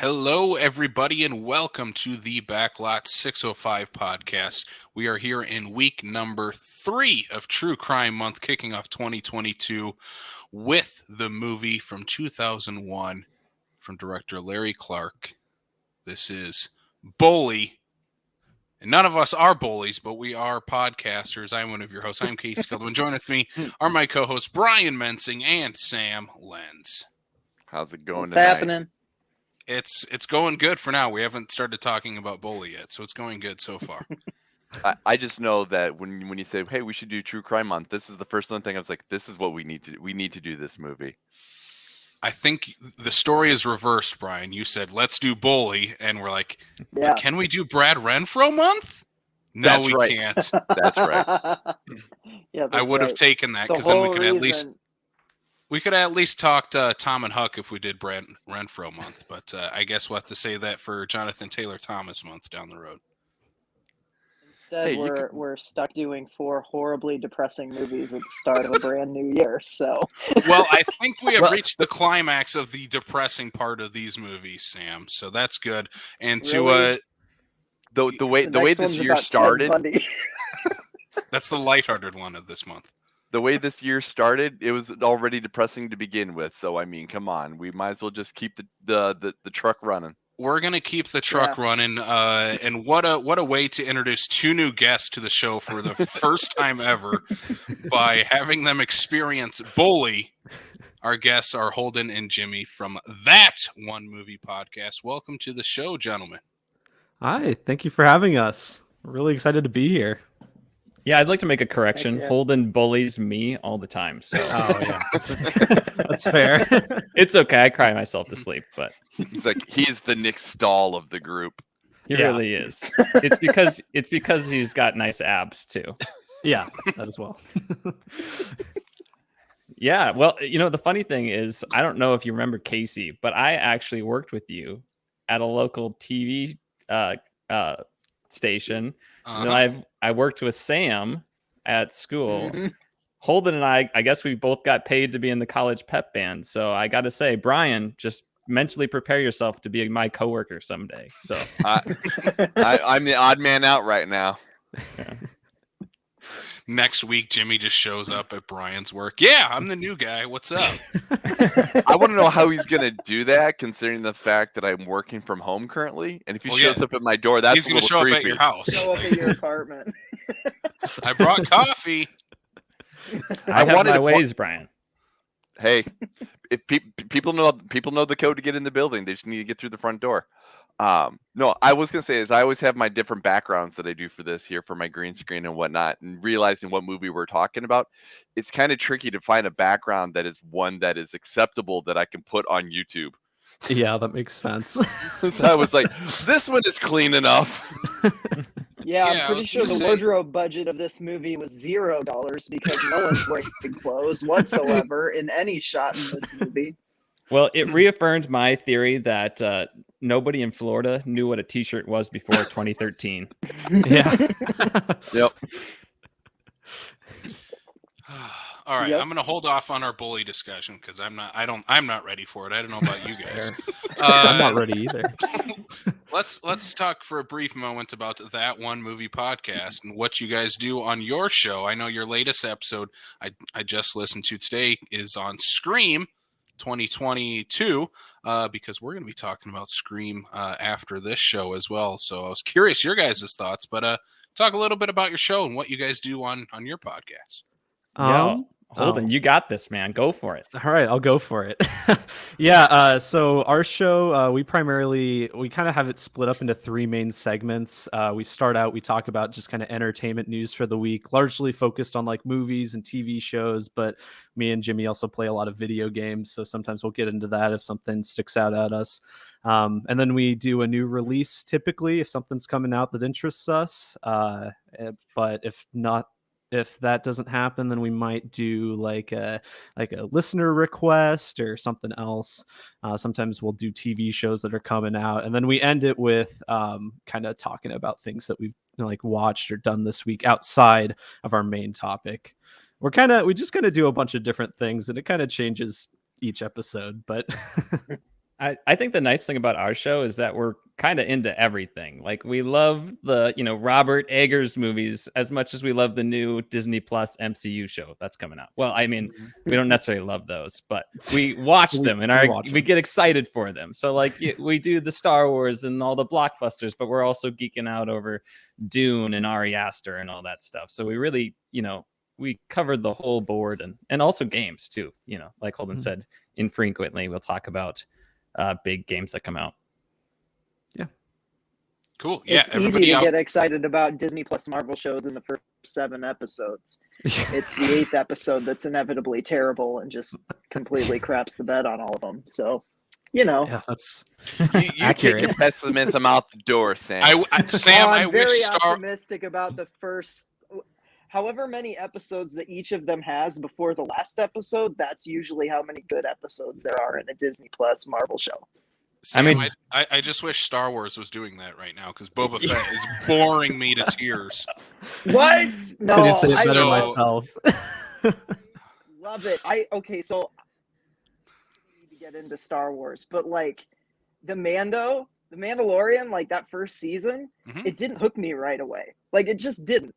Hello, everybody, and welcome to the Backlot 605 podcast. We are here in week number 3 of True Crime Month, kicking off 2022 with the movie from 2001 from director Larry Clark. This is Bully. And none of us are bullies, but we are podcasters. I'm one of your hosts. I'm Casey Scullman. Join with me are my co-hosts Brian Mensing and Sam Lenz. How's it going What's tonight? happening? It's going good for now. We haven't started talking about Bully yet, so it's going good so far. I just know that when you say, "Hey, we should do True Crime Month," this is the first one thing I was like, "This is what we need to do. We need to do this movie." I think the story is reversed, Brian. You said, let's do Bully, and we're like, Yeah. can we do Brad Renfro month? No, That's we right. can't. That's right. Yeah, that's I would have right. taken that, The because then we whole could reason- at least talk to Tom and Huck if we did Brad Renfro month. But I guess we'll have to say that for Jonathan Taylor Thomas month down the road. Instead, Hey, you we're stuck doing 4 horribly depressing movies at the start of a brand new year. So, Well, I think we have Well- reached the climax of the depressing part of these movies, Sam. So that's good. And to Really? The way next this one's year about Ted started, Bundy. that's the lighthearted one of this month. the way this year started, it was already depressing to begin with. So I mean, come on, we might as well just keep the truck running. We're gonna keep the truck running, and what a way to introduce 2 new guests to the show for the first time ever by having them experience Bully. Our guests are Holden and Jimmy from That One Movie Podcast. Welcome to the show, gentlemen. Hi, thank you for having us. We're really excited to be here. Yeah, I'd like to make a correction. Heck yeah. Holden bullies me all the time, so Oh yeah, that's fair. it's okay. I cry myself to sleep, but It's like he's the Nick Stahl of the group. he Yeah. really is. It's because he's got nice abs too. Yeah, that as well. Yeah, well, the funny thing is, I don't know if you remember Casey, but I actually worked with you at a local TV station. And then I worked with Sam at school. Mhm. Holden and I guess we both got paid to be in the college pep band. So I got to say, Brian, just mentally prepare yourself to be my coworker someday. So I'm the odd man out right now. Next week, Jimmy just shows up at Brian's work. Yeah, I'm the new guy. What's up? I want to know how he's gonna do that, considering the fact that I'm working from home currently. And if he Well, shows yeah. up at my door, that's He's a gonna little show creepy. up at your house. Show up at your apartment. I brought coffee. I have wanted my to ways, Brian. Hey, if people know the code to get in the building, they just need to get through the front door. No, I was gonna say is I always have my different backgrounds that I do for this here for my green screen and whatnot, and realizing what movie we're talking about, it's kind of tricky to find a background that is one that is acceptable that I can put on YouTube. Yeah, that makes sense. So I was like, this one is clean enough. Yeah, Yeah, I I'm pretty was sure gonna the say- wardrobe budget of this movie was $0 because no one's wearing clothes whatsoever in any shot in this movie. Well, it reaffirmed my theory that nobody in Florida knew what a T-shirt was before 2013. Yeah. Yep. All right, Yep. I'm gonna hold off on our Bully discussion because I'm not ready for it. I don't know about you guys. I'm not ready either. Let's talk for a brief moment about That One Movie Podcast and what you guys do on your show. I know your latest episode I just listened to today is on Scream 2022 because we're going to be talking about Scream after this show as well. So I was curious your guys' thoughts, but talk a little bit about your show and what you guys do on your podcast. Holden, you got this, man. Go for it. All right, I'll go for it. Yeah, so our show, we kind of have it split up into 3 main segments. We start out, we talk about just kind of entertainment news for the week, largely focused on like movies and TV shows, but me and Jimmy also play a lot of video games, so sometimes we'll get into that if something sticks out at us. And then we do a new release typically if something's coming out that interests us. But if that doesn't happen, then we might do like a listener request or something else. Sometimes we'll do TV shows that are coming out, and then we end it with kind of talking about things that we've like watched or done this week outside of our main topic. We just kind of do a bunch of different things, and it kind of changes each episode. But I think the nice thing about our show is that we're kind of into everything. Like we love the, Robert Eggers movies as much as we love the new Disney Plus MCU show that's coming out. Well, I mean, we don't necessarily love those, but we watch them and we get excited for them. So like we do the Star Wars and all the blockbusters, but we're also geeking out over Dune and Ari Aster and all that stuff. So we really, we covered the whole board and also games too, like Holden said, infrequently we'll talk about big games that come out. Yeah. Cool. Yeah. It's easy to get excited about Disney Plus Marvel shows in the first 7 episodes. It's the 8th episode that's inevitably terrible and just completely craps the bed on all of them. So, Yeah, that's you kick your pessimism out the door, Sam. I'm very optimistic about the first however many episodes that each of them has before the last episode. That's usually how many good episodes there are in a Disney Plus Marvel show. Sam, I just wish Star Wars was doing that right now because Boba Fett is boring me to tears. What? No, I didn't say it better myself. Love it. So I need to get into Star Wars, but like the Mandalorian, like that first season, it didn't hook me right away. Like it just didn't.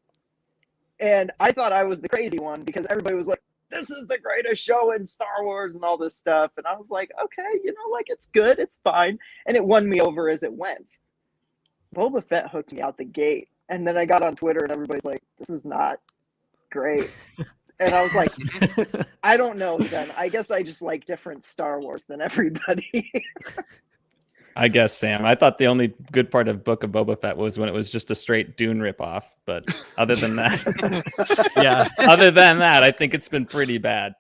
And I thought I was the crazy one because everybody was like, this is the greatest show in Star Wars and all this stuff. And I was like, okay, like it's good. It's fine. And it won me over as it went. Boba Fett hooked me out the gate. And then I got on Twitter and everybody's like, this is not great. And I was like, I don't know then. I guess I just like different Star Wars than everybody. I guess, Sam. I thought the only good part of Book of Boba Fett was when it was just a straight Dune ripoff. But other than that, I think it's been pretty bad.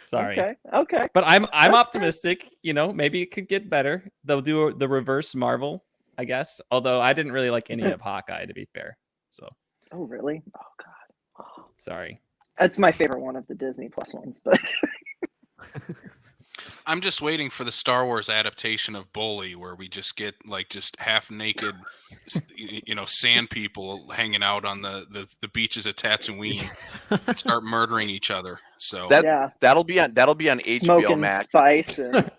Sorry. Okay. But I'm optimistic. Maybe it could get better. They'll do the reverse Marvel, I guess. Although I didn't really like any of Hawkeye, to be fair. So. Oh really? Oh God. Oh. Sorry. That's my favorite one of the Disney Plus ones, but. I'm just waiting for the Star Wars adaptation of Bully, where we just get like just half naked, sand people hanging out on the beaches of Tatooine and start murdering each other. So that'll be on HBO Smoking Max. Spice and...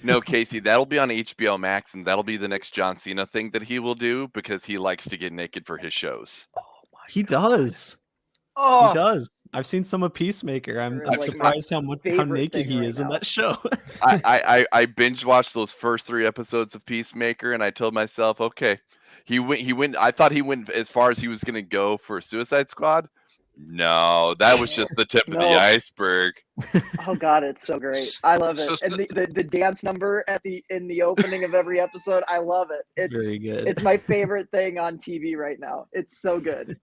No, Casey, that'll be on HBO Max, and that'll be the next John Cena thing that he will do because he likes to get naked for his shows. He does. Oh, he does. I've seen some of Peacemaker. I'm surprised how naked he is in that show. I binge watched those first 3 episodes of Peacemaker, and I told myself, okay, he went. I thought he went as far as he was going to go for Suicide Squad. No, that was just the tip of the iceberg. Oh God, it's so great. I love it. And the dance number in the opening of every episode, I love it. It's very good. It's my favorite thing on TV right now. It's so good.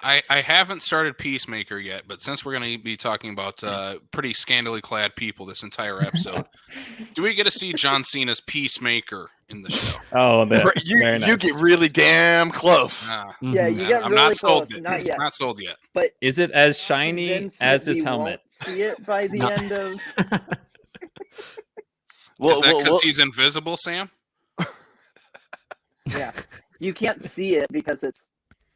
I haven't started Peacemaker yet, but since we're going to be talking about pretty scantily clad people this entire episode, do we get to see John Cena's Peacemaker in the show? Oh, very nice. You get really damn close. Yeah, you get really close. Not yet. Not sold yet. But is it as shiny as his helmet? See it by the end of. Is that because he's invisible, Sam? Yeah, you can't see it because it's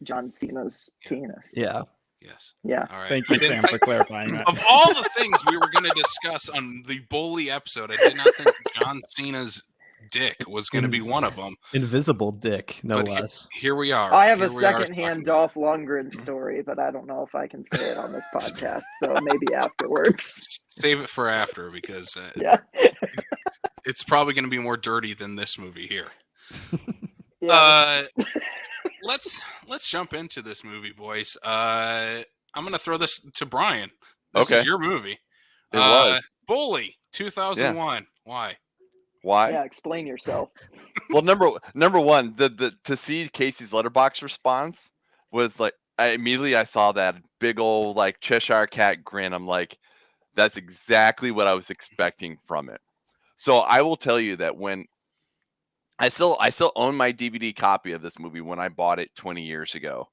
John Cena's penis. Yeah. Yes. Yeah. All right. Thank you, Sam, for clarifying that. Of all the things we were going to discuss on the Bully episode, I did not think John Cena's dick was going to be one of them. Invisible dick, no less. Here we are. I have a secondhand Dolph Lundgren story, but I don't know if I can say it on this podcast, so maybe afterwards. Save it for after because it's probably going to be more dirty than this movie here. Yeah. Let's jump into this movie, boys. I'm gonna throw this to Brian. This is your movie. It was Bully 2001. Yeah. Why? Yeah, explain yourself. Well, number one, the to see Casey's letterbox response was like I saw that big old like Cheshire cat grin. I'm like, that's exactly what I was expecting from it. So I will tell you that when I still own my DVD copy of this movie when I bought it 20 years ago.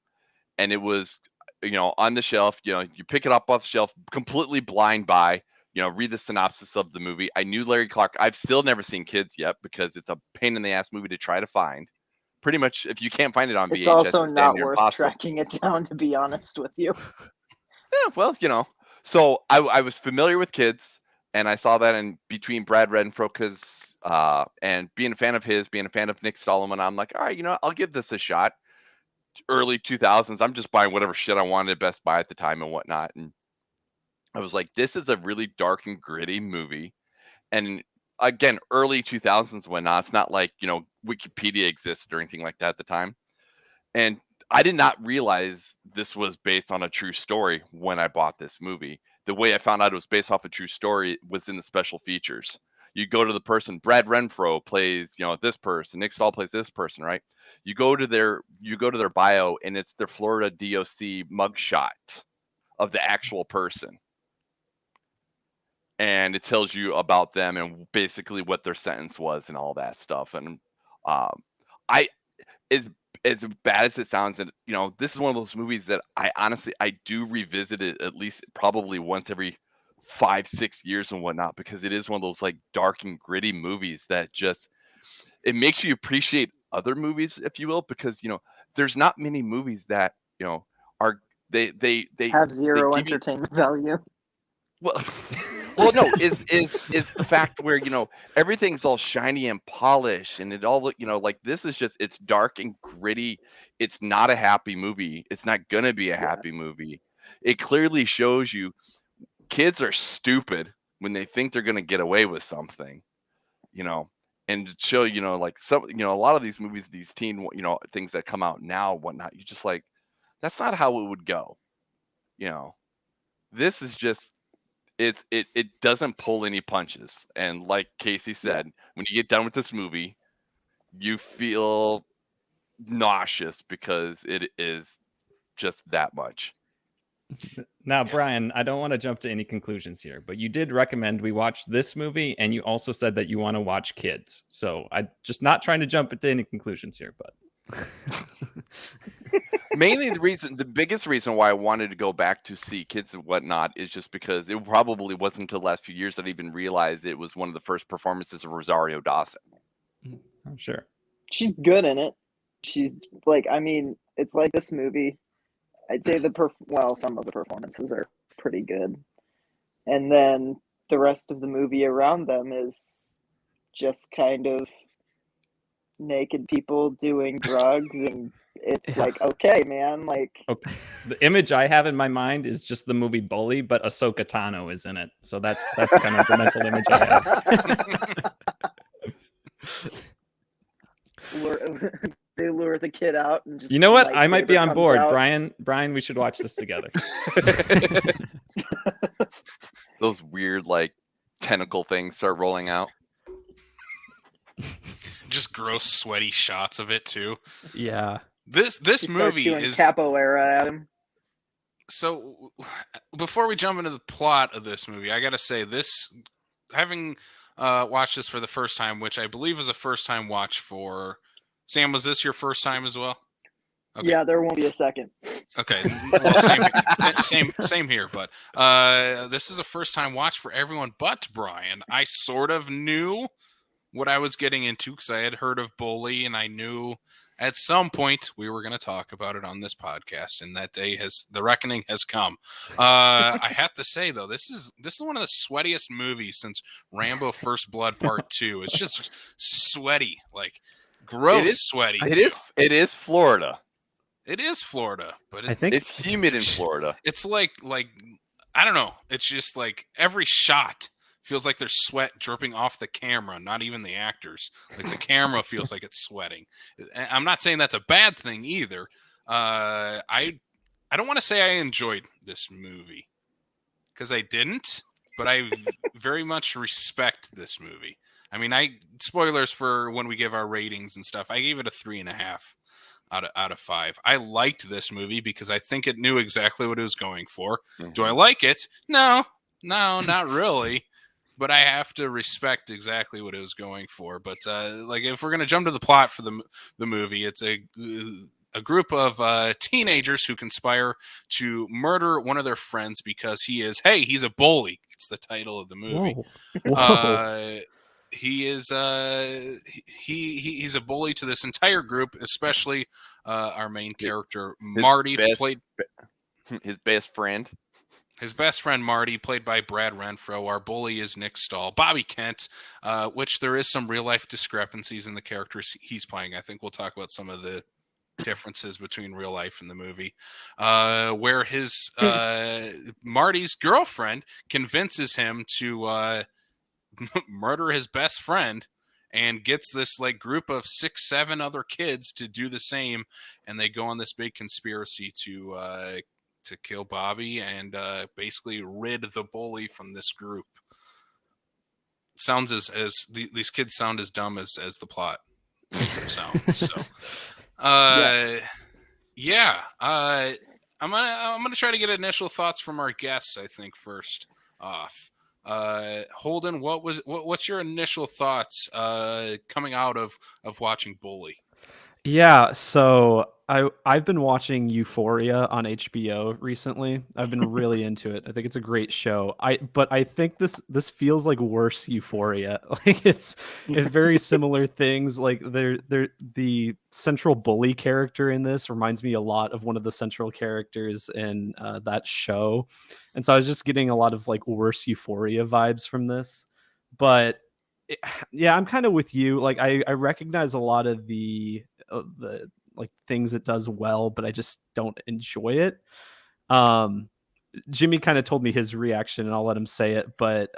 And it was, on the shelf, you pick it up off the shelf, completely blind by, read the synopsis of the movie. I knew Larry Clark. I've still never seen Kids yet because it's a pain in the ass movie to try to find. Pretty much, if you can't find it on VHS, it's also not worth tracking it down, to be honest with you. Yeah, well, so I was familiar with Kids. and I saw that in between Brad Renfro and being a fan of his, being a fan of Nick Solomon, I'm like, all right, I'll give this a shot. Early 2000s, I'm just buying whatever shit I wanted at Best Buy at the time and whatnot, and I was like, this is a really dark and gritty movie. And again, early 2000s, whatnot. It's not like Wikipedia existed or anything like that at the time. And I did not realize this was based on a true story when I bought this movie. The way I found out it was based off a true story was in the special features. You go to the person, Brad Renfro plays, this person, Nick Stahl plays this person, right? You go to their bio, and it's their Florida DOC mugshot of the actual person. And it tells you about them and basically what their sentence was and all that stuff. And as bad as it sounds, and this is one of those movies that I do revisit it at least probably once every 5-6 years and whatnot, because it is one of those like dark and gritty movies that just, it makes you appreciate other movies, if you will, because there's not many movies that are they have zero they give entertainment value. Well, no, is the fact where everything's all shiny and polished, and it all look like this is just, it's dark and gritty. It's not a happy movie. It's not gonna be a happy movie. It clearly shows you kids are stupid when they think they're gonna get away with something, and to show like some a lot of these movies, these teen things that come out now, whatnot. You just like, that's not how it would go. This is just. It doesn't pull any punches, and like Casey said, when you get done with this movie, you feel nauseous because it is just that much. Now, Brian, I don't want to jump to any conclusions here, but you did recommend we watch this movie, and you also said that you want to watch Kids. So I'm just not trying to jump into any conclusions here, but. Mainly the biggest reason why I wanted to go back to see Kids and whatnot is just because it probably wasn't until the last few years that I even realized it was one of the first performances of Rosario Dawson. I'm sure. She's good in it. She's like, it's like this movie. I'd say some of the performances are pretty good. And then the rest of the movie around them is just kind of naked people doing drugs, and it's like, okay, man, like. Okay. The image I have in my mind is just the movie Bully, but Ahsoka Tano is in it. So that's kind of the mental image I have. They lure the kid out and just. You know what? I might be on board, out. Brian, we should watch this together. Those weird like tentacle things start rolling out. Just gross, sweaty shots of it too. Yeah. This movie is capoeira at him. So, before we jump into the plot of this movie, I gotta say this, having watched this for the first time, which I believe is a first time watch for Sam. Was this your first time as well? Okay. Yeah, there won't be a second. Okay, well, same here. But this is a first time watch for everyone but Brian. I sort of knew what I was getting into because I had heard of Bully, and I knew at some point we were going to talk about it on this podcast, and that day the reckoning has come. I have to say though, this is one of the sweatiest movies since Rambo: First Blood Part 2. It's just sweaty, like gross sweaty. It is Florida. It is Florida, but it's humid in Florida. It's like I don't know. It's just like every shot feels like there's sweat dripping off the camera, not even the actors. Like the camera feels like it's sweating. I'm not saying that's a bad thing either. I don't want to say I enjoyed this movie because I didn't, but I very much respect this movie. I mean, spoilers for when we give our ratings and stuff. I gave it a 3.5 out of 5. I liked this movie because I think it knew exactly what it was going for. Mm-hmm. Do I like it? No, not really. But I have to respect exactly what it was going for. But like, if we're gonna jump to the plot for the movie, it's a group of teenagers who conspire to murder one of their friends because he's a bully. It's the title of the movie. Whoa. He is he's a bully to this entire group, especially our main character Marty, played his best friend. His best friend Marty, played by Brad Renfro. Our bully is Nick Stahl. Bobby Kent, which there is some real life discrepancies in the characters he's playing. I think we'll talk about some of the differences between real life and the movie, where his Marty's girlfriend convinces him to murder his best friend, and gets this like group of 6-7 other kids to do the same, and they go on this big conspiracy to kill Bobby and basically rid the bully from this group. Sounds these kids sound as dumb as the plot makes it sound. So, yeah. I'm gonna try to get initial thoughts from our guests. I think first off, Holden, what's your initial thoughts coming out of watching Bully? Yeah, so I've been watching Euphoria on HBO recently. I've been really into it. I think it's a great show. But I think this feels like worse Euphoria. Like it's very similar things. Like the central bully character in this reminds me a lot of one of the central characters in that show. And so I was just getting a lot of like worse Euphoria vibes from this. But yeah, I'm kind of with you. Like I recognize a lot of the like things it does well, but I just don't enjoy it. Jimmy kind of told me his reaction, and I'll let him say it. But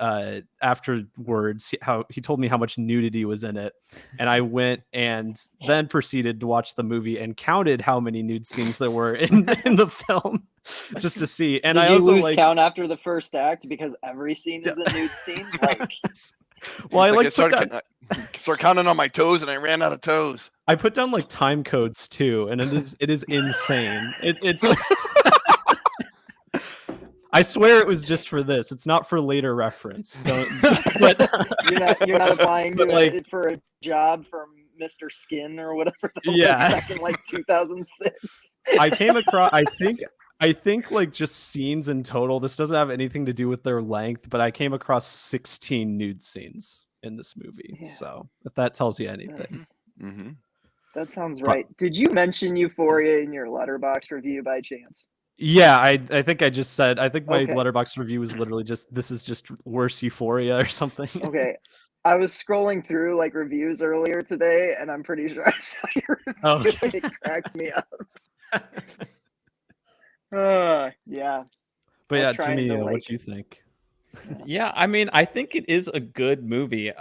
afterwards, how he told me how much nudity was in it, and I went and then proceeded to watch the movie and counted how many nude scenes there were in the film, just to see. And Did I you also lose count after the first act because every scene is a nude scene? Like, well, I I started counting on my toes, and I ran out of toes. I put down like time codes too, and it is insane. It's I swear it was just for this. It's not for later reference. But you're not applying to like, it for a job from Mr. Skin or whatever. Yeah. Back in like 2006. I came across. I think like just scenes in total. This doesn't have anything to do with their length, but I came across 16 nude scenes in this movie. Yeah. So if that tells you anything. Mm-hmm. That sounds right. Did you mention Euphoria in your Letterboxd review by chance? Yeah, I think I just said. I think my Letterboxd review was literally just this is just worse Euphoria or something. Okay, I was scrolling through like reviews earlier today, and I'm pretty sure I saw your review. Oh, it cracked me up. Yeah. But yeah, Jimmy, what do you think? Yeah, I mean, I think it is a good movie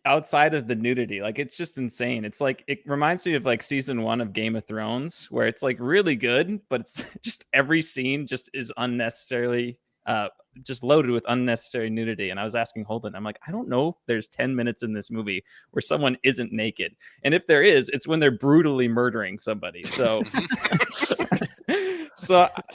outside of the nudity. Like, it's just insane. It's like, it reminds me of like season 1 of Game of Thrones, where it's like really good, but it's just every scene just is unnecessarily just loaded with unnecessary nudity. And I was asking Holden, I'm like, I don't know if there's 10 minutes in this movie where someone isn't naked. And if there is, it's when they're brutally murdering somebody. So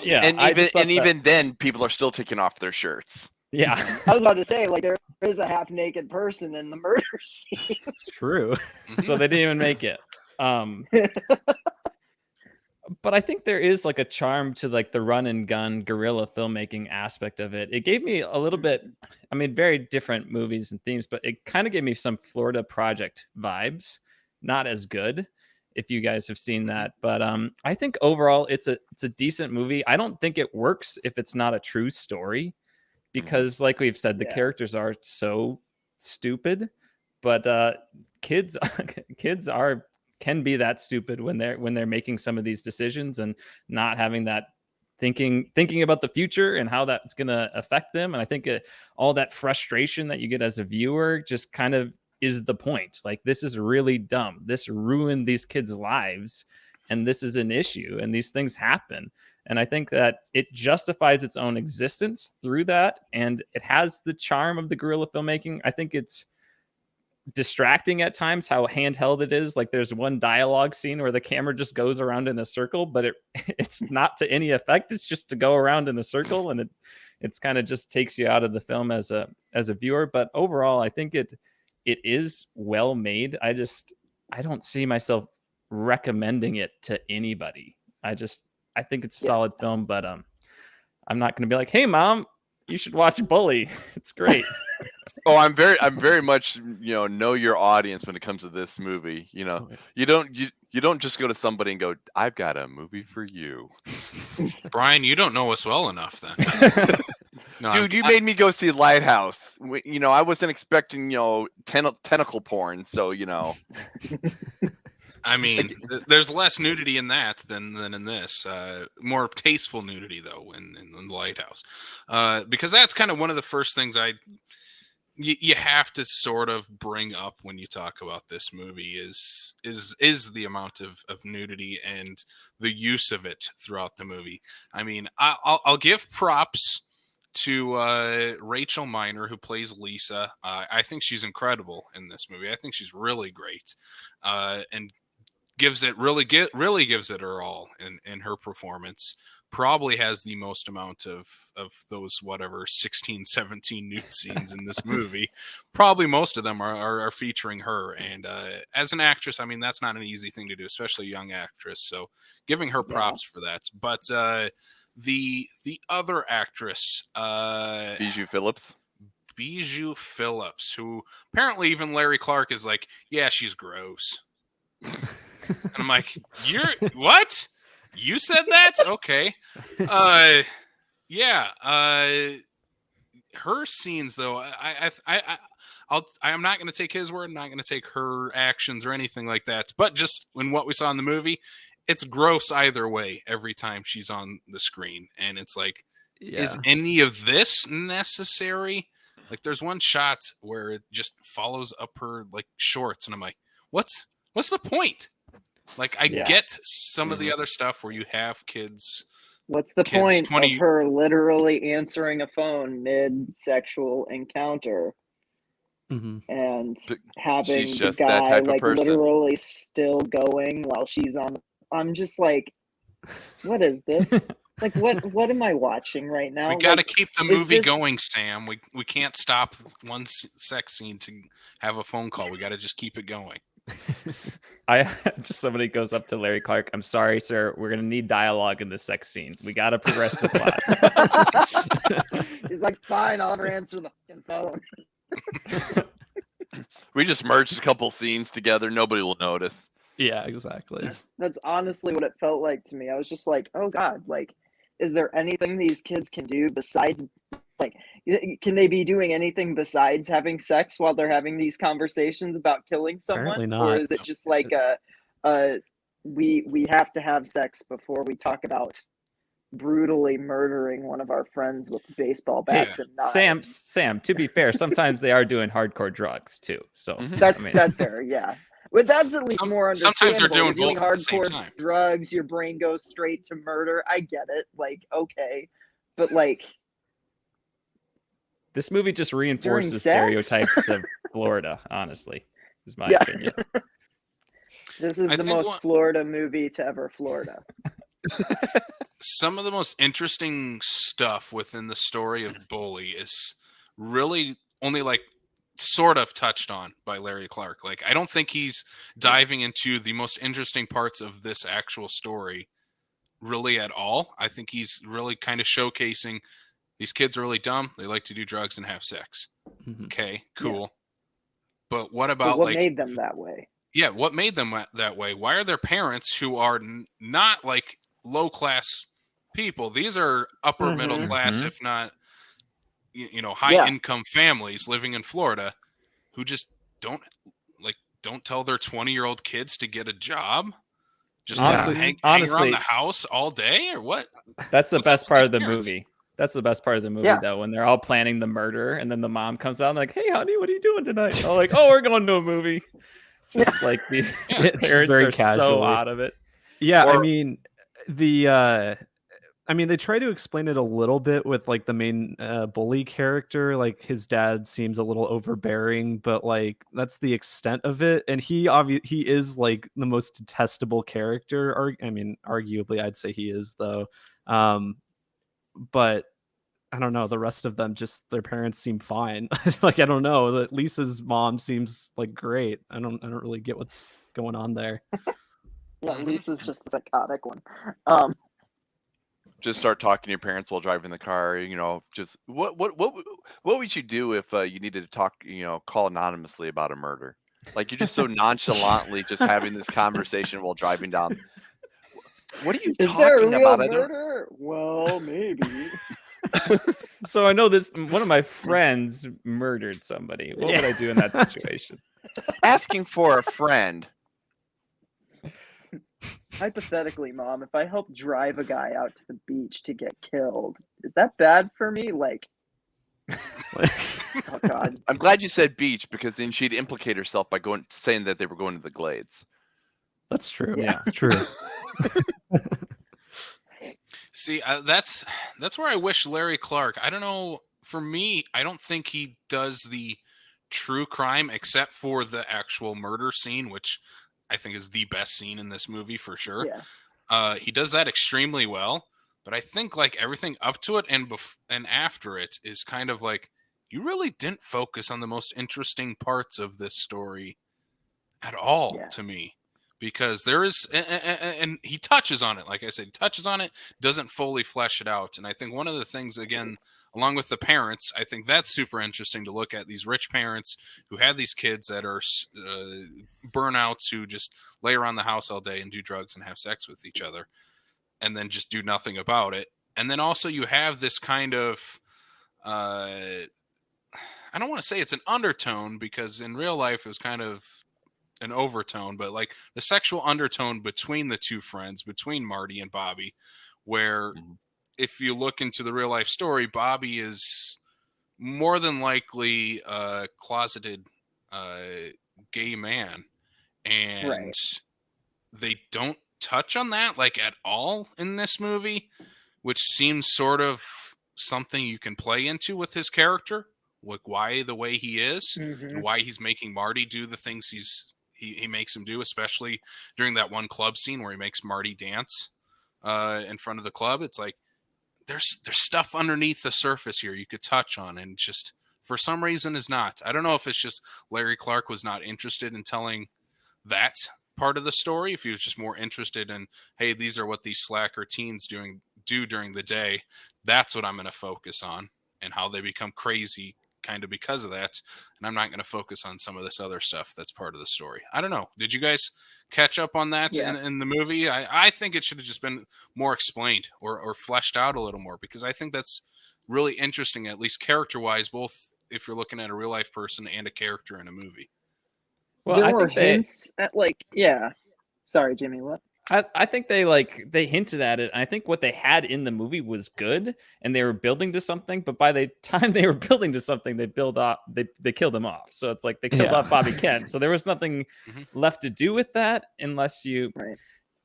yeah. And even then people are still taking off their shirts. Yeah. I was about to say, like, there is a half naked person in the murder scene. It's true. So they didn't even make it. But I think there is like a charm to like the run and gun guerrilla filmmaking aspect of it. It gave me a little bit, I mean, very different movies and themes, but it kind of gave me some Florida Project vibes. Not as good, if you guys have seen that, but I think overall it's a decent movie. I don't think it works if it's not a true story, because like we've said, the characters are so stupid, but kids can be that stupid when they're making some of these decisions and not having that thinking about the future and how that's going to affect them. And I think all that frustration that you get as a viewer just kind of is the point. Like, this is really dumb. This ruined these kids' lives, and this is an issue, and these things happen. And I think that it justifies its own existence through that, and it has the charm of the guerrilla filmmaking. I think it's distracting at times how handheld it is. Like, there's one dialogue scene where the camera just goes around in a circle, but it's not to any effect. It's just to go around in a circle, and it's kind of just takes you out of the film as a viewer. But overall, I think it is well made. I don't see myself recommending it to anybody. I think it's a solid film, but I'm not going to be like, hey mom, you should watch Bully. It's great. Oh, I'm very much, know your audience when it comes to this movie. Okay. You don't just go to somebody and go, "I've got a movie for you." Brian, you don't know us well enough then. No, Dude, you made me go see Lighthouse. I wasn't expecting, tentacle porn, so I mean, there's less nudity in that than in this. More tasteful nudity though in the Lighthouse, because that's kind of one of the first things you have to sort of bring up when you talk about this movie is the amount of nudity and the use of it throughout the movie. I mean, I'll give props to Rachel Miner, who plays Lisa. I think she's incredible in this movie. I think she's really great, and really gives it her all in her performance. Probably has the most amount of those 16, 17 nude scenes in this movie. Probably most of them are featuring her. And as an actress, I mean, that's not an easy thing to do, especially a young actress. So giving her props for that. But the other actress, Bijou Phillips. Bijou Phillips, who apparently even Larry Clark is like, yeah, she's gross. And I'm like, you're what? You said that? Okay. Yeah. Her scenes though, I'm not going to take his word. I'm not going to take her actions or anything like that. But just in what we saw in the movie, it's gross either way every time she's on the screen. And it's like, is any of this necessary? Like there's one shot where it just follows up her like shorts. And I'm like, what's the point? Like I get some of the other stuff where you have kids. What's the point of her literally answering a phone mid-sexual encounter and having the guy like literally still going while she's on? I'm just like, what is this? Like what am I watching right now? We got to keep the movie going, Sam. We can't stop one sex scene to have a phone call. We got to just keep it going. Somebody goes up to Larry Clark. I'm sorry, sir. We're gonna need dialogue in this sex scene. We gotta progress the plot. He's like, fine, I'll never answer the phone. We just merged a couple scenes together. Nobody will notice. Yeah, exactly. That's honestly what it felt like to me. I was just like, oh God, like, is there anything these kids can do besides, like, can they be doing anything besides having sex while they're having these conversations about killing someone? Apparently not. Or is it just like we have to have sex before we talk about brutally murdering one of our friends with baseball bats and knives? Sam, to be fair, sometimes they are doing hardcore drugs too. So that's fair, yeah. But that's at least more understandable. Sometimes they're doing both hardcore at the same time. Drugs, your brain goes straight to murder. I get it. Like, okay. But like, this movie just reinforces stereotypes of Florida, honestly, is my opinion. This is the most Florida movie to ever Florida. Some of the most interesting stuff within the story of Bully is really only like sort of touched on by Larry Clark. Like, I don't think he's diving into the most interesting parts of this actual story really at all. I think he's really kind of showcasing these kids are really dumb. They like to do drugs and have sex. Okay, cool. Yeah. But what about what made them that way? Yeah, what made them that way? Why are their parents, who are not like low class people? These are upper middle class, if not, high income families living in Florida, who just don't tell their 20-year-old kids to get a job. Just hang around the house all day, or what? That's the best part of the movie. That's the best part of the movie, though, when they're all planning the murder, and then the mom comes out and like, "Hey, honey, what are you doing tonight?" Oh, like, "Oh, we're going to a movie." Just like these parents are so out of it. Yeah, I mean, they try to explain it a little bit with like the main bully character. Like his dad seems a little overbearing, but like that's the extent of it. And he is like the most detestable character. Arguably, I'd say he is though. But I don't know. The rest of them, just their parents seem fine. Like I don't know. Lisa's mom seems like great. I don't really get what's going on there. Yeah, Lisa's just the psychotic one. just start talking to your parents while driving the car. You know, just what would you do if you needed to talk? You know, call anonymously about a murder. Like you're just so nonchalantly just having this conversation while driving down. What are you Is there a talking real about? I don't. murder? Well, maybe. So I know this. One of my friends murdered somebody. What would I do in that situation? Asking for a friend. Hypothetically, Mom, if I help drive a guy out to the beach to get killed, is that bad for me? Like, oh God. I'm glad you said beach because then she'd implicate herself by saying that they were going to the Glades. That's true. Yeah. True. See, that's where I wish Larry Clark. I don't know. For me, I don't think he does the true crime except for the actual murder scene, which I think is the best scene in this movie for sure. Yeah. He does that extremely well, but I think like everything up to it and after it is kind of like you really didn't focus on the most interesting parts of this story at all to me. Because there is, and he touches on it, like I said, touches on it, doesn't fully flesh it out. And I think one of the things, again, along with the parents, I think that's super interesting to look at these rich parents who had these kids that are burnouts who just lay around the house all day and do drugs and have sex with each other and then just do nothing about it. And then also you have this kind of, I don't want to say it's an undertone because in real life it was kind of an overtone, but like the sexual undertone between the two friends, between Marty and Bobby, where if you look into the real life story, Bobby is more than likely a closeted gay man, and they don't touch on that like at all in this movie, which seems sort of something you can play into with his character, like why the way he is and why he's making Marty do the things he makes him do, especially during that one club scene where he makes Marty dance in front of the club. It's like there's stuff underneath the surface here you could touch on, and just for some reason is not. I don't know if it's just Larry Clark was not interested in telling that part of the story, if he was just more interested in, hey, these are what these slacker teens do during the day. That's what I'm going to focus on, and how they become crazy kind of because of that, and I'm not going to focus on some of this other stuff that's part of the story. I don't know. Did you guys catch up on that in the movie? I think it should have just been more explained or fleshed out a little more, because I think that's really interesting, at least character-wise, both if you're looking at a real-life person and a character in a movie. Well, there I were think they, hints at like, Sorry, Jimmy, what? I think they hinted at it. I think what they had in the movie was good, and they were building to something. But by the time they were building to something, they killed him off. So it's like they killed off Bobby Kent. So there was nothing left to do with that unless you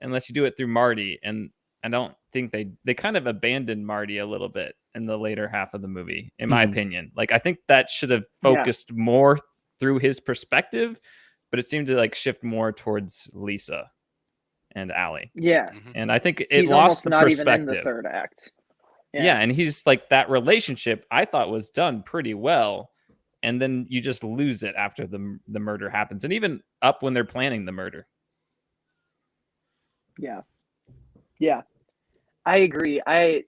do it through Marty. And I don't think they kind of abandoned Marty a little bit in the later half of the movie, in my opinion. Like I think that should have focused more through his perspective, but it seemed to like shift more towards Lisa and Allie. And I think it he's lost almost the not perspective. even in the third act. And he's like, that relationship I thought was done pretty well, and then you just lose it after the murder happens, and even up when they're planning the murder. Yeah, I agree. I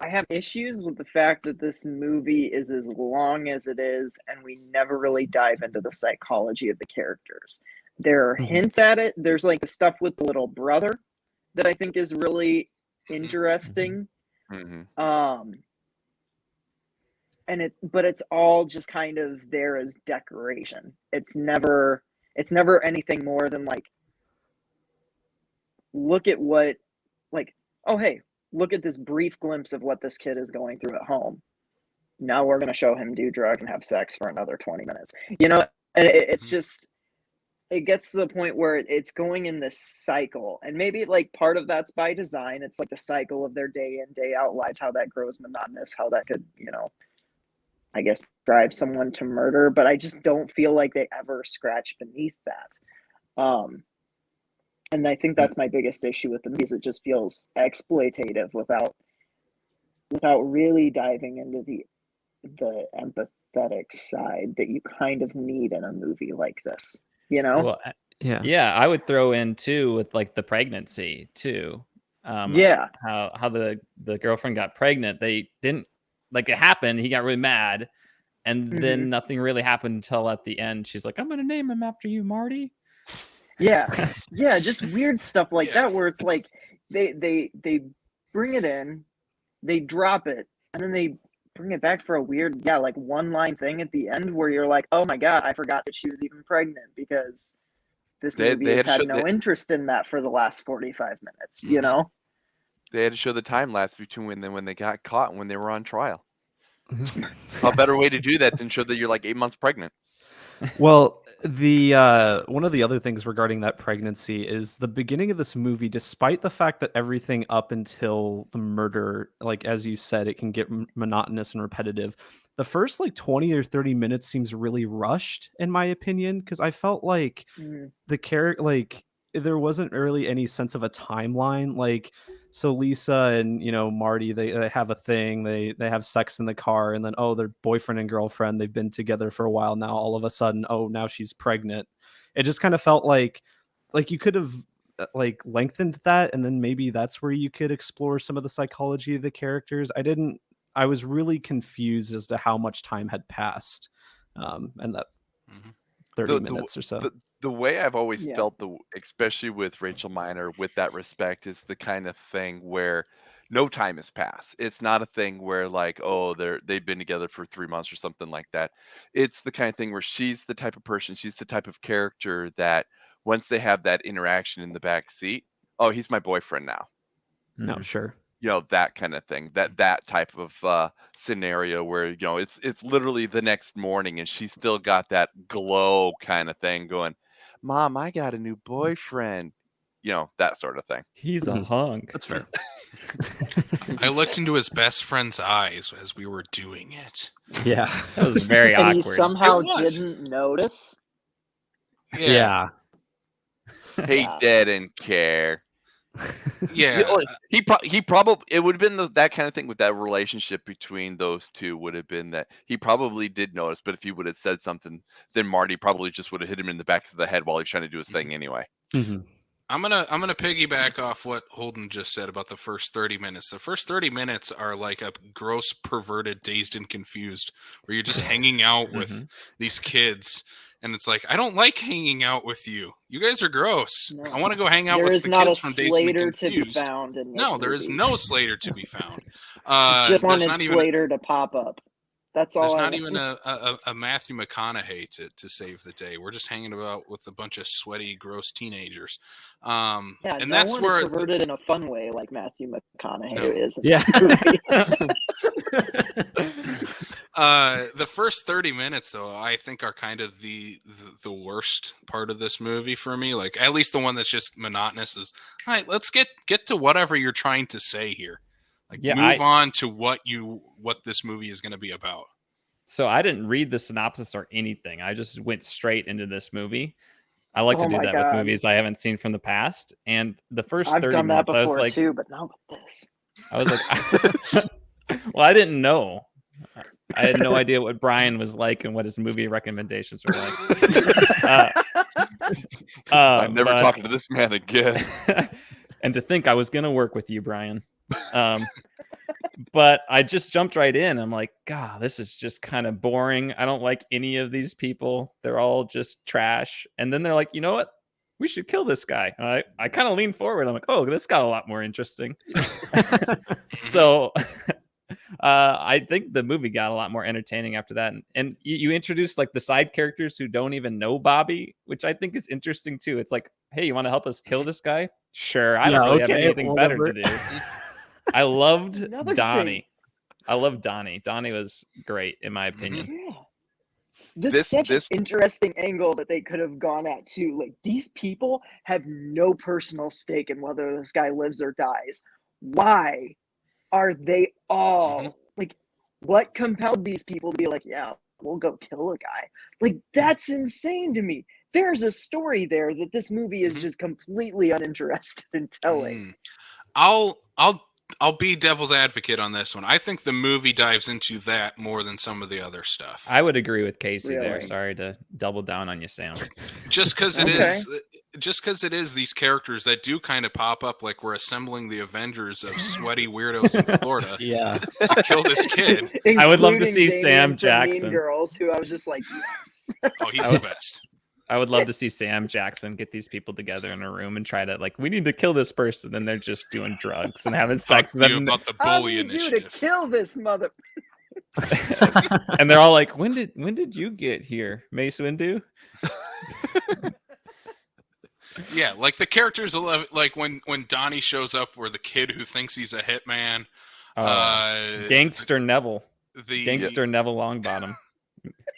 have issues with the fact that this movie is as long as it is, and we never really dive into the psychology of the characters. There are hints at it. There's like the stuff with the little brother that I think is really interesting. But it's all just kind of there as decoration. It's never anything more than like, look at what, like, oh hey, look at this brief glimpse of what this kid is going through at home. Now we're going to show him do drugs and have sex for another 20 minutes. And it's just, it gets to the point where it's going in this cycle, and maybe like part of that's by design. It's like the cycle of their day in, day out lives, how that grows monotonous, how that could, I guess drive someone to murder. But I just don't feel like they ever scratch beneath that. And I think that's my biggest issue with the movie, is it just feels exploitative without really diving into the empathetic side that you kind of need in a movie like this. Well, I would throw in too with like the pregnancy too. Yeah. how the girlfriend got pregnant. They didn't like it happened. He got really mad, and then nothing really happened until at the end. She's like, "I'm gonna name him after you, Marty." Yeah. Yeah, just weird stuff like Yeah. that where it's like they bring it in, they drop it, and then they bring it back for a weird, like one line thing at the end where you're like, oh my god, I forgot that she was even pregnant because this movie they has had to had show no interest in that for the last 45 minutes, you Mhm. know? They had to show the time lapse between when they got caught and when they were on trial. How better way to do that than show that you're like 8 months pregnant? Well, the one of the other things regarding that pregnancy is the beginning of this movie, despite the fact that everything up until the murder, like as you said, it can get monotonous and repetitive. The first like 20 or 30 minutes seems really rushed, in my opinion, because I felt like Mm. the character, like there wasn't really any sense of a timeline. Like, so Lisa and Marty, they have a thing, they have sex in the car, and then they're boyfriend and girlfriend, they've been together for a while now, all of a sudden now she's pregnant. It just kind of felt like you could have like lengthened that, and then maybe that's where you could explore some of the psychology of the characters. I was really confused as to how much time had passed, and that Mhm. 30 minutes or so. The way I've always Yeah. felt, especially with Rachel Miner, with that respect, is the kind of thing where no time has passed. It's not a thing where like, they've been together for 3 months or something like that. It's the kind of thing where she's the type of person, she's the type of character that once they have that interaction in the back seat, he's my boyfriend now. No, sure. That kind of thing, that type of scenario where it's literally the next morning and she's still got that glow kind of thing going, Mom, I got a new boyfriend, that sort of thing. He's a hunk. That's fair. I looked into his best friend's eyes as we were doing it. Yeah. That was very And he awkward. somehow It was. didn't notice. Yeah. He Yeah. didn't care. Yeah. He probably, it would have been that kind of thing with that relationship between those two, would have been that he probably did notice, but if he would have said something, then Marty probably just would have hit him in the back of the head while he's trying to do his thing anyway. Mhm. I'm gonna piggyback off what Holden just said about the first 30 minutes. The first 30 minutes are like a gross, perverted, Dazed and Confused, where you're just hanging out with these kids, and it's like, I don't like hanging out with you. You guys are gross. No. I want to go hang out There with is the not kids a from Dazed and Slater to be Confused. found in this No, there is movie. no Slater to be found. Just There's wanted not even Slater to pop up. That's all. there's I not want. even a Matthew McConaughey to save the day. We're just hanging about with a bunch of sweaty, gross teenagers. Yeah, And no that's one where is perverted in a fun way like Matthew McConaughey No. is. In Yeah. this movie. the first 30 minutes though, I think are kind of the worst part of this movie for me. Like, at least the one that's just monotonous is, all right, let's get to whatever you're trying to say here. Like, Yeah, move on to what this movie is going to be about. So I didn't read the synopsis or anything. I just went straight into this movie. I like to Oh do my that God. with movies I haven't seen from the past. And the first I've 30 done that minutes, I was before like, too, but not with this. I was like, well, I didn't know. I had no idea what Brian was like and what his movie recommendations were like. I'm never but- talking to this man again. And to think I was going to work with you, Brian. But I just jumped right in. I'm like, God, this is just kind of boring. I don't like any of these people. They're all just trash. And then they're like, you know what? We should kill this guy. And I kind of leaned forward. I'm like, oh, this got a lot more interesting. So I think the movie got a lot more entertaining after that. And you introduced like the side characters who don't even know Bobby, which I think is interesting too. It's like, hey, you want to help us kill this guy? Sure. I don't really have anything better to do. I loved Another Donnie. thing. I love Donnie. Donnie was great, in my opinion. Yeah. That's such This- an interesting angle that they could have gone at too. Like, these people have no personal stake in whether this guy lives or dies. Why are they all like, what compelled these people to be like, yeah, we'll go kill a guy? Like, that's insane to me. There's a story there that this movie is just completely uninterested in telling. I'll I'll be devil's advocate on this one. I think the movie dives into that more than some of the other stuff. I would agree with Casey there. Really? Sorry to double down on you, Sam. Just because it Okay. is these characters that do kind of pop up, like we're assembling the Avengers of sweaty weirdos in Florida Yeah. to kill this kid. I would love to Including see Damien Sam from Jackson. Mean Girls, who I was just like, yes. Oh, he's the best. I would love to see Sam Jackson get these people together in a room and try to we need to kill this person, and they're just doing drugs and having sex. Talk to you about the I bully need you to initiative. kill this mother. And they're all like, when did you get here, Mace Windu? Yeah, like the characters, like when Donnie shows up, or the kid who thinks he's a hitman. Gangster Neville. The Gangster Neville Longbottom.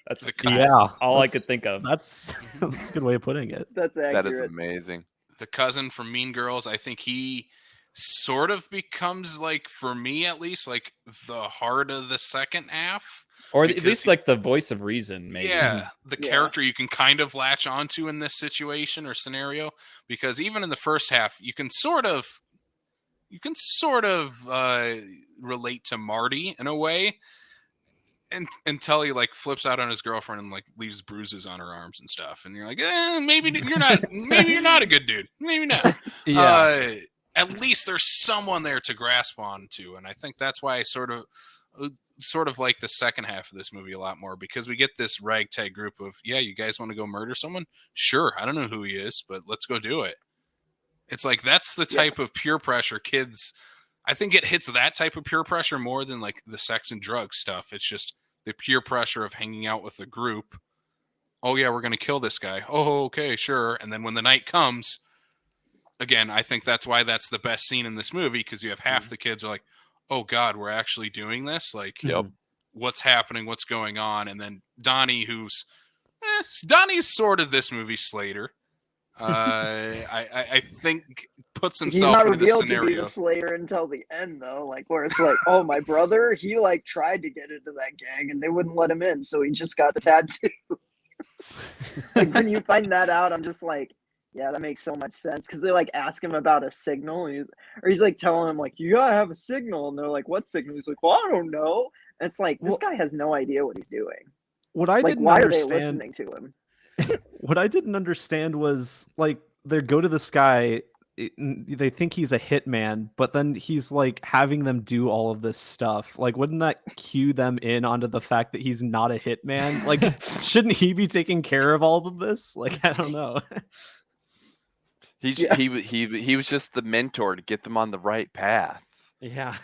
That's The all I that's- could think of. That's a good way of putting it. That's accurate. That is amazing. the cousin from Mean Girls. I think he sort of becomes, like, for me at least, like the heart of the second half. Or at because least like the voice of reason, maybe. Yeah, the Yeah. character you can kind of latch onto in this situation or scenario, because even in the first half, you can sort of relate to Marty in a way, until he like flips out on his girlfriend and like leaves bruises on her arms and stuff, and you're like, maybe you're not a good dude, maybe not. Yeah. At least there's someone there to grasp on to, and I think that's why I sort of like the second half of this movie a lot more, because we get this ragtag group of, yeah, you guys want to go murder someone? Sure, I don't know who he is, but let's go do it. It's like that's the type of peer pressure kids. I think it hits that type of peer pressure more than like the sex and drug stuff. It's just the peer pressure of hanging out with the group. Oh yeah, we're gonna kill this guy. Oh, okay, sure. And then when the night comes, again, I think that's why that's the best scene in this movie, because you have half the kids are like, oh God, we're actually doing this? Like, Yep. what's happening? What's going on? And then Donnie, Donnie's sort of this movie Slater. I think puts He's himself not into the revealed to be scenario. the Slayer until the end, though. Like, where it's like, oh, my brother, he like tried to get into that gang and they wouldn't let him in, so he just got the tattoo. Like, when you find that out, I'm just like, yeah, that makes so much sense, because they like ask him about a signal, and he's like telling him like, you gotta have a signal, and they're like, what signal? He's like, well, I don't know. And it's like, this guy has no idea what he's doing. What I Like, didn't why are they understand. listening to him? What I didn't understand was like they go to this guy. They think he's a hitman, but then he's like having them do all of this stuff. Like, wouldn't that cue them in onto the fact that he's not a hitman? Like, shouldn't he be taking care of all of this? Like, I don't know. He was just the mentor to get them on the right path. Yeah.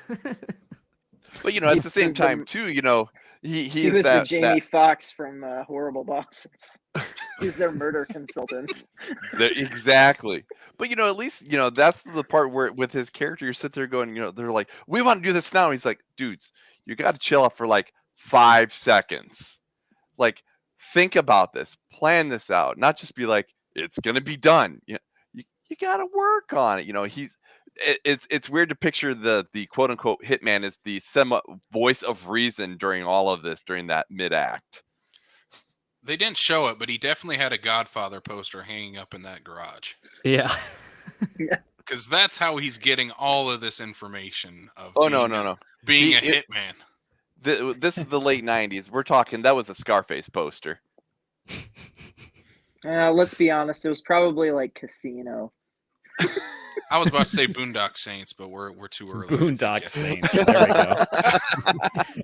But at He the same was the- time too, he He is was that the Jamie Foxx from Horrible Bosses. He's their murder consultant. exactly. But at least that's the part where with his character you sit there going, they're like, we want to do this now. And he's like, dudes, you got to chill out for like 5 seconds. Like, think about this, plan this out, not just be like, it's gonna be done. You got to work on it. It's weird to picture the quote unquote hitman as the voice of reason during all of this, during that mid act. They didn't show it, but he definitely had a Godfather poster hanging up in that garage. Yeah. Because that's how he's getting all of this information of He- being a hitman. This is the late 90s. We're talking, that was a Scarface poster. Let's be honest, it was probably like Casino. I was about to say Boondock Saints, but we're too early. Boondock Saints. There we go.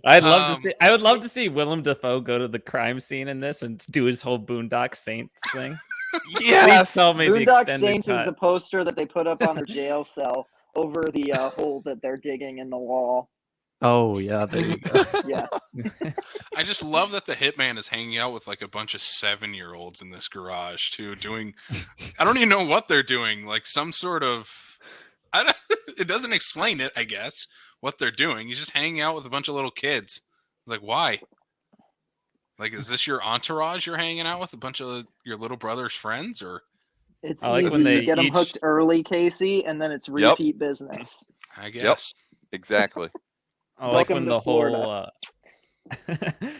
I would love to see Willem Dafoe go to the crime scene in this and do his whole Boondock Saints thing. Please Yes. tell me the Boondock extended Saints cut. is the poster that they put up on their jail cell over the hole that they're digging in the wall. Oh yeah. There you go. Yeah. I just love that the hitman is hanging out with like a bunch of 7-year-olds in this garage too, doing. I don't even know what they're doing. Like some sort of. It doesn't explain it, I guess, what they're doing. He's just hanging out with a bunch of little kids. Like, why? Like, is this your entourage you're hanging out with? A bunch of your little brother's friends? Or It's I like easy when they to get them each- hooked early, Casey, and then it's repeat business. I guess. Exactly. I like Welcome when to the whole Florida.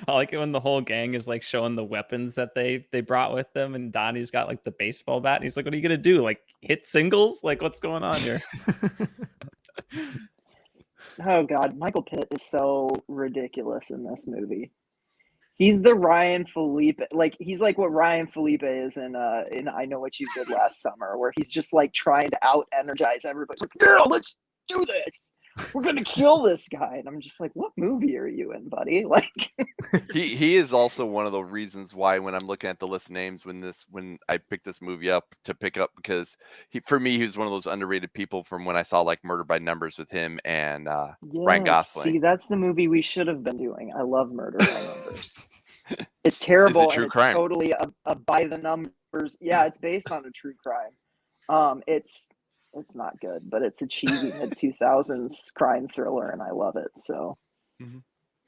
I like it when the whole gang is like showing the weapons that they brought with them, and Donnie's got like the baseball bat. And he's like, "What are you gonna do? Like hit singles? Like what's going on here?" Oh God, Michael Pitt is so ridiculous in this movie. He's the Ryan Felipe, like he's like what Ryan Felipe is in I Know What You Did Last Summer, where he's just like trying to out energize everybody. He's like, girl, let's do this. We're gonna kill this guy, and I'm just like, what movie are you in, buddy? Like, He is also one of the reasons why when I'm looking at the list of names when I picked this movie up to pick up, because for me he was one of those underrated people from when I saw like Murder by Numbers with him and Ryan Gosling. See, that's the movie we should have been doing. I love Murder by Numbers. It's terrible true and it's crime. totally a by the numbers. Yeah, it's based on a true crime. It's not good, but it's a cheesy mid-2000s crime thriller, and I love it. So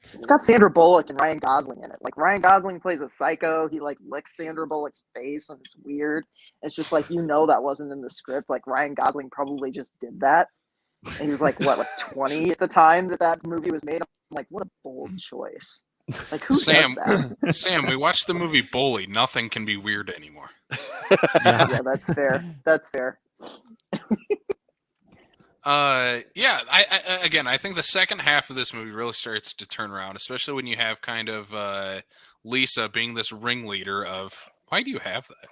it's got Sandra Bullock and Ryan Gosling in it. Like Ryan Gosling plays a psycho. He like licks Sandra Bullock's face, and it's weird. It's just like that wasn't in the script. Like Ryan Gosling probably just did that. And he was like 20 at the time that movie was made. I'm like, what a bold choice. Like who does that? Sam, we watched the movie Bully. Nothing can be weird anymore. Yeah, that's fair. That's fair. I think the second half of this movie really starts to turn around, especially when you have kind of Lisa being this ringleader of. Why do you have that?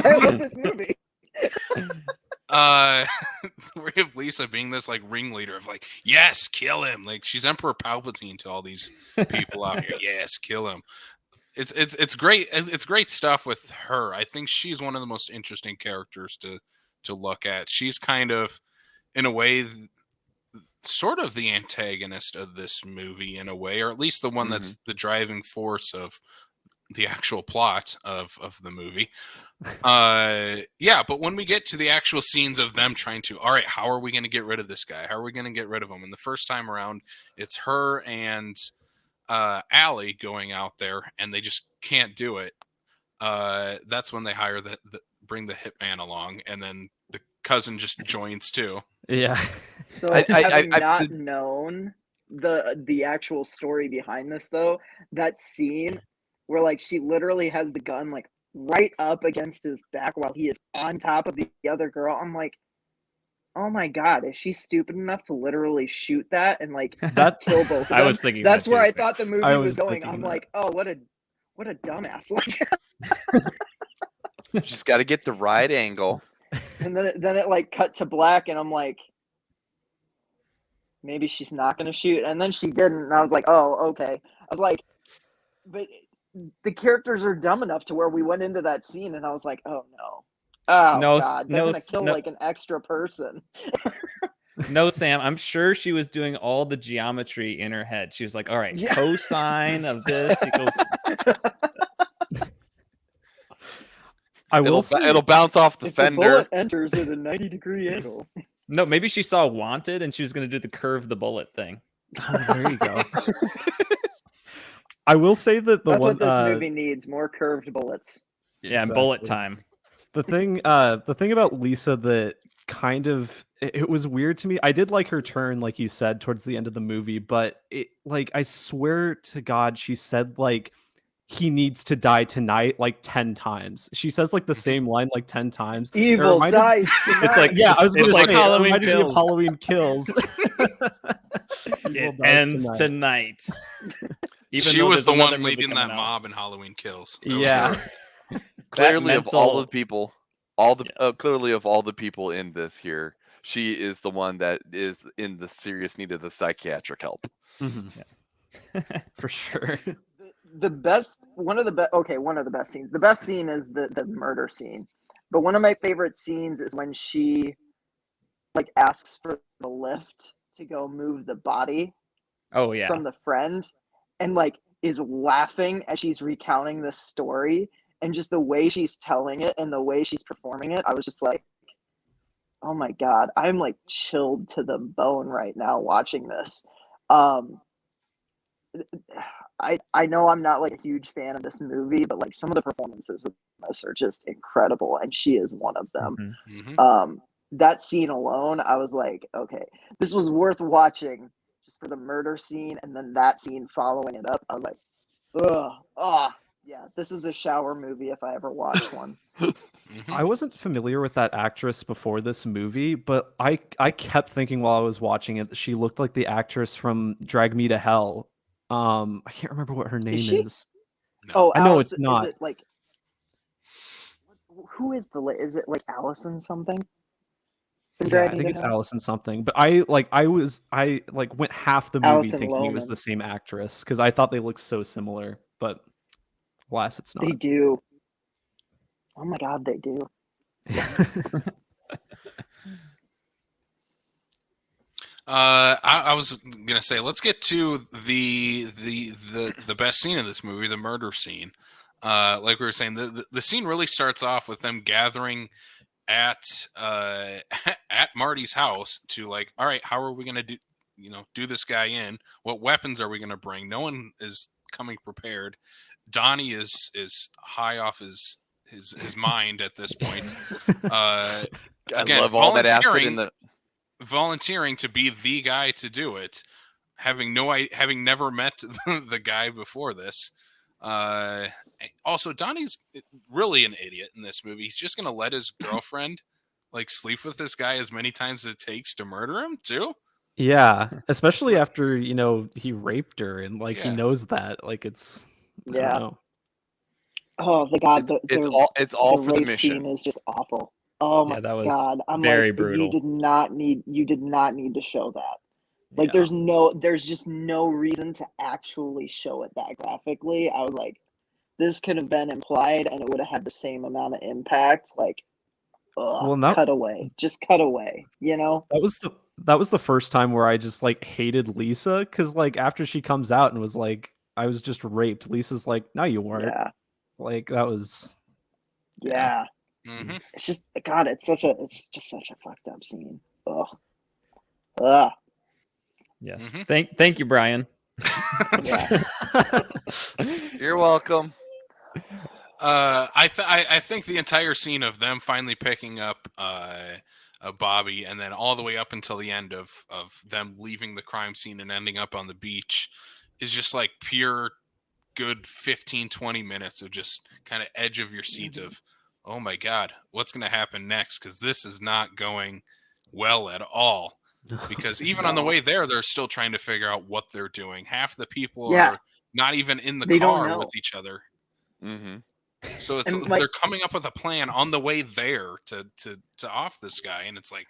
I love this movie. We have Lisa being this like ringleader of like, yes, kill him. Like she's Emperor Palpatine to all these people out here. Yes, kill him. It's great. It's great stuff with her. I think she's one of the most interesting characters to look at. She's kind of, in a way, sort of the antagonist of this movie in a way, or at least the one that's the driving force of the actual plot of the movie. But when we get to the actual scenes of them trying to, all right, how are we going to get rid of this guy? How are we going to get rid of him? And the first time around, it's her and Allie going out there, and they just can't do it. That's when they hire bring the hitman along, and then the cousin just joins too. Yeah. So having not known the actual story behind this, though, that scene where like she literally has the gun like right up against his back while he is on top of the other girl, I'm like, oh my God, is she stupid enough to literally shoot that and like kill both of them? I was thinking that's where I too. thought the movie was going. I'm like, oh, what a dumbass. Like Just got to get the right angle. And then it like cut to black, and I'm like, maybe she's not going to shoot. And then she didn't, and I was like, oh, okay. I was like, but the characters are dumb enough to where we went into that scene, and I was like, oh no. Oh No, God, they're going to kill like an extra person. No, Sam, I'm sure she was doing all the geometry in her head. She was like, all right, cosine of this equals... It'll bounce off the fender. The bullet enters at a 90-degree angle. No, maybe she saw Wanted and she was going to do the curve the bullet thing. Oh, there you go. I will say that that's what this movie needs: more curved bullets. Yeah, and bullet time. The thing about Lisa that kind of it was weird to me. I did like her turn, like you said, towards the end of the movie, but it like I swear to God, she said like he needs to die tonight like 10 times. She says like the same line like 10 times. Evil dies tonight. It's like, yeah, I was going to say Halloween Kills. Halloween Kills. It ends tonight. She was the one leading that mob in Halloween Kills. Yeah. Clearly of all the people, clearly of all the people in this here, she is the one that is in the serious need of the psychiatric help. Mm-hmm. Yeah. For sure. One of the best scenes. The best scene is the murder scene. But one of my favorite scenes is when she like asks for the lift to go move the body. Oh yeah. From the friend, and like is laughing as she's recounting this story, and just the way she's telling it and the way she's performing it, I was just like, oh my God, I'm like chilled to the bone right now watching this. I know I'm not like a huge fan of this movie, but like some of the performances of this are just incredible, and she is one of them. Mm-hmm. That scene alone, I was like, okay, this was worth watching just for the murder scene, and then that scene following it up. I was like, yeah, this is a shower movie if I ever watch one. I wasn't familiar with that actress before this movie, but I kept thinking while I was watching it that she looked like the actress from Drag Me to Hell. I can't remember what her name she? is. No. Oh, I know Alice, it's not. Is it like who is is it like Allison something? From Yeah, I Drag Me think to it's Hell? Allison something. But I went half the movie Allison thinking it was Lohman. the same actress because I thought they looked so similar. But alas, it's They not. do. Oh my god, they do. I was gonna say, let's get to the best scene in this movie, the murder scene. Like we were saying, the scene really starts off with them gathering at at Marty's house to like, all right, how are we gonna do this guy in? What weapons are we gonna bring? No one is coming prepared. Donnie is high off his mind at this point. I Again, love all that acid in the. volunteering to be the guy to do it, having never met the guy before this. Also, Donnie's really an idiot in this movie. He's just gonna let his girlfriend like sleep with this guy as many times as it takes to murder him too. Yeah, especially after he raped her and like he Yeah. knows that. Like it's I Yeah. don't know. Oh the god, It's all the for the rape mission. scene is just awful. Oh my Yeah, that was god. I'm very like, brutal. you did not need to show that. Like Yeah. there's just no reason to actually show it that graphically. I was like, this could have been implied and it would have had the same amount of impact. Like, Well, that cut away. Just cut away, you know? that was the first time where I just like hated Lisa because like after she comes out and was like, I was just raped. Lisa's like, no, you weren't. Yeah. Like that was Yeah. Mm-hmm. It's just god, it's just such a fucked up scene. Ugh. Yes. Mhm. Thank you, Brian. Yeah. You're welcome. I think the entire scene of them finally picking up Bobby, and then all the way up until the end of them leaving the crime scene and ending up on the beach, is just like pure good 15-20 minutes of just kind of edge of your seat of, oh my god, what's going to happen next? Because this is not going well at all. Because even on the way there, they're still trying to figure out what they're doing. Half the people Yeah. are not even in the They don't car know. with each other. Mm-hmm. So it's And, like- they're coming up with a plan on the way there to off this guy, and it's like,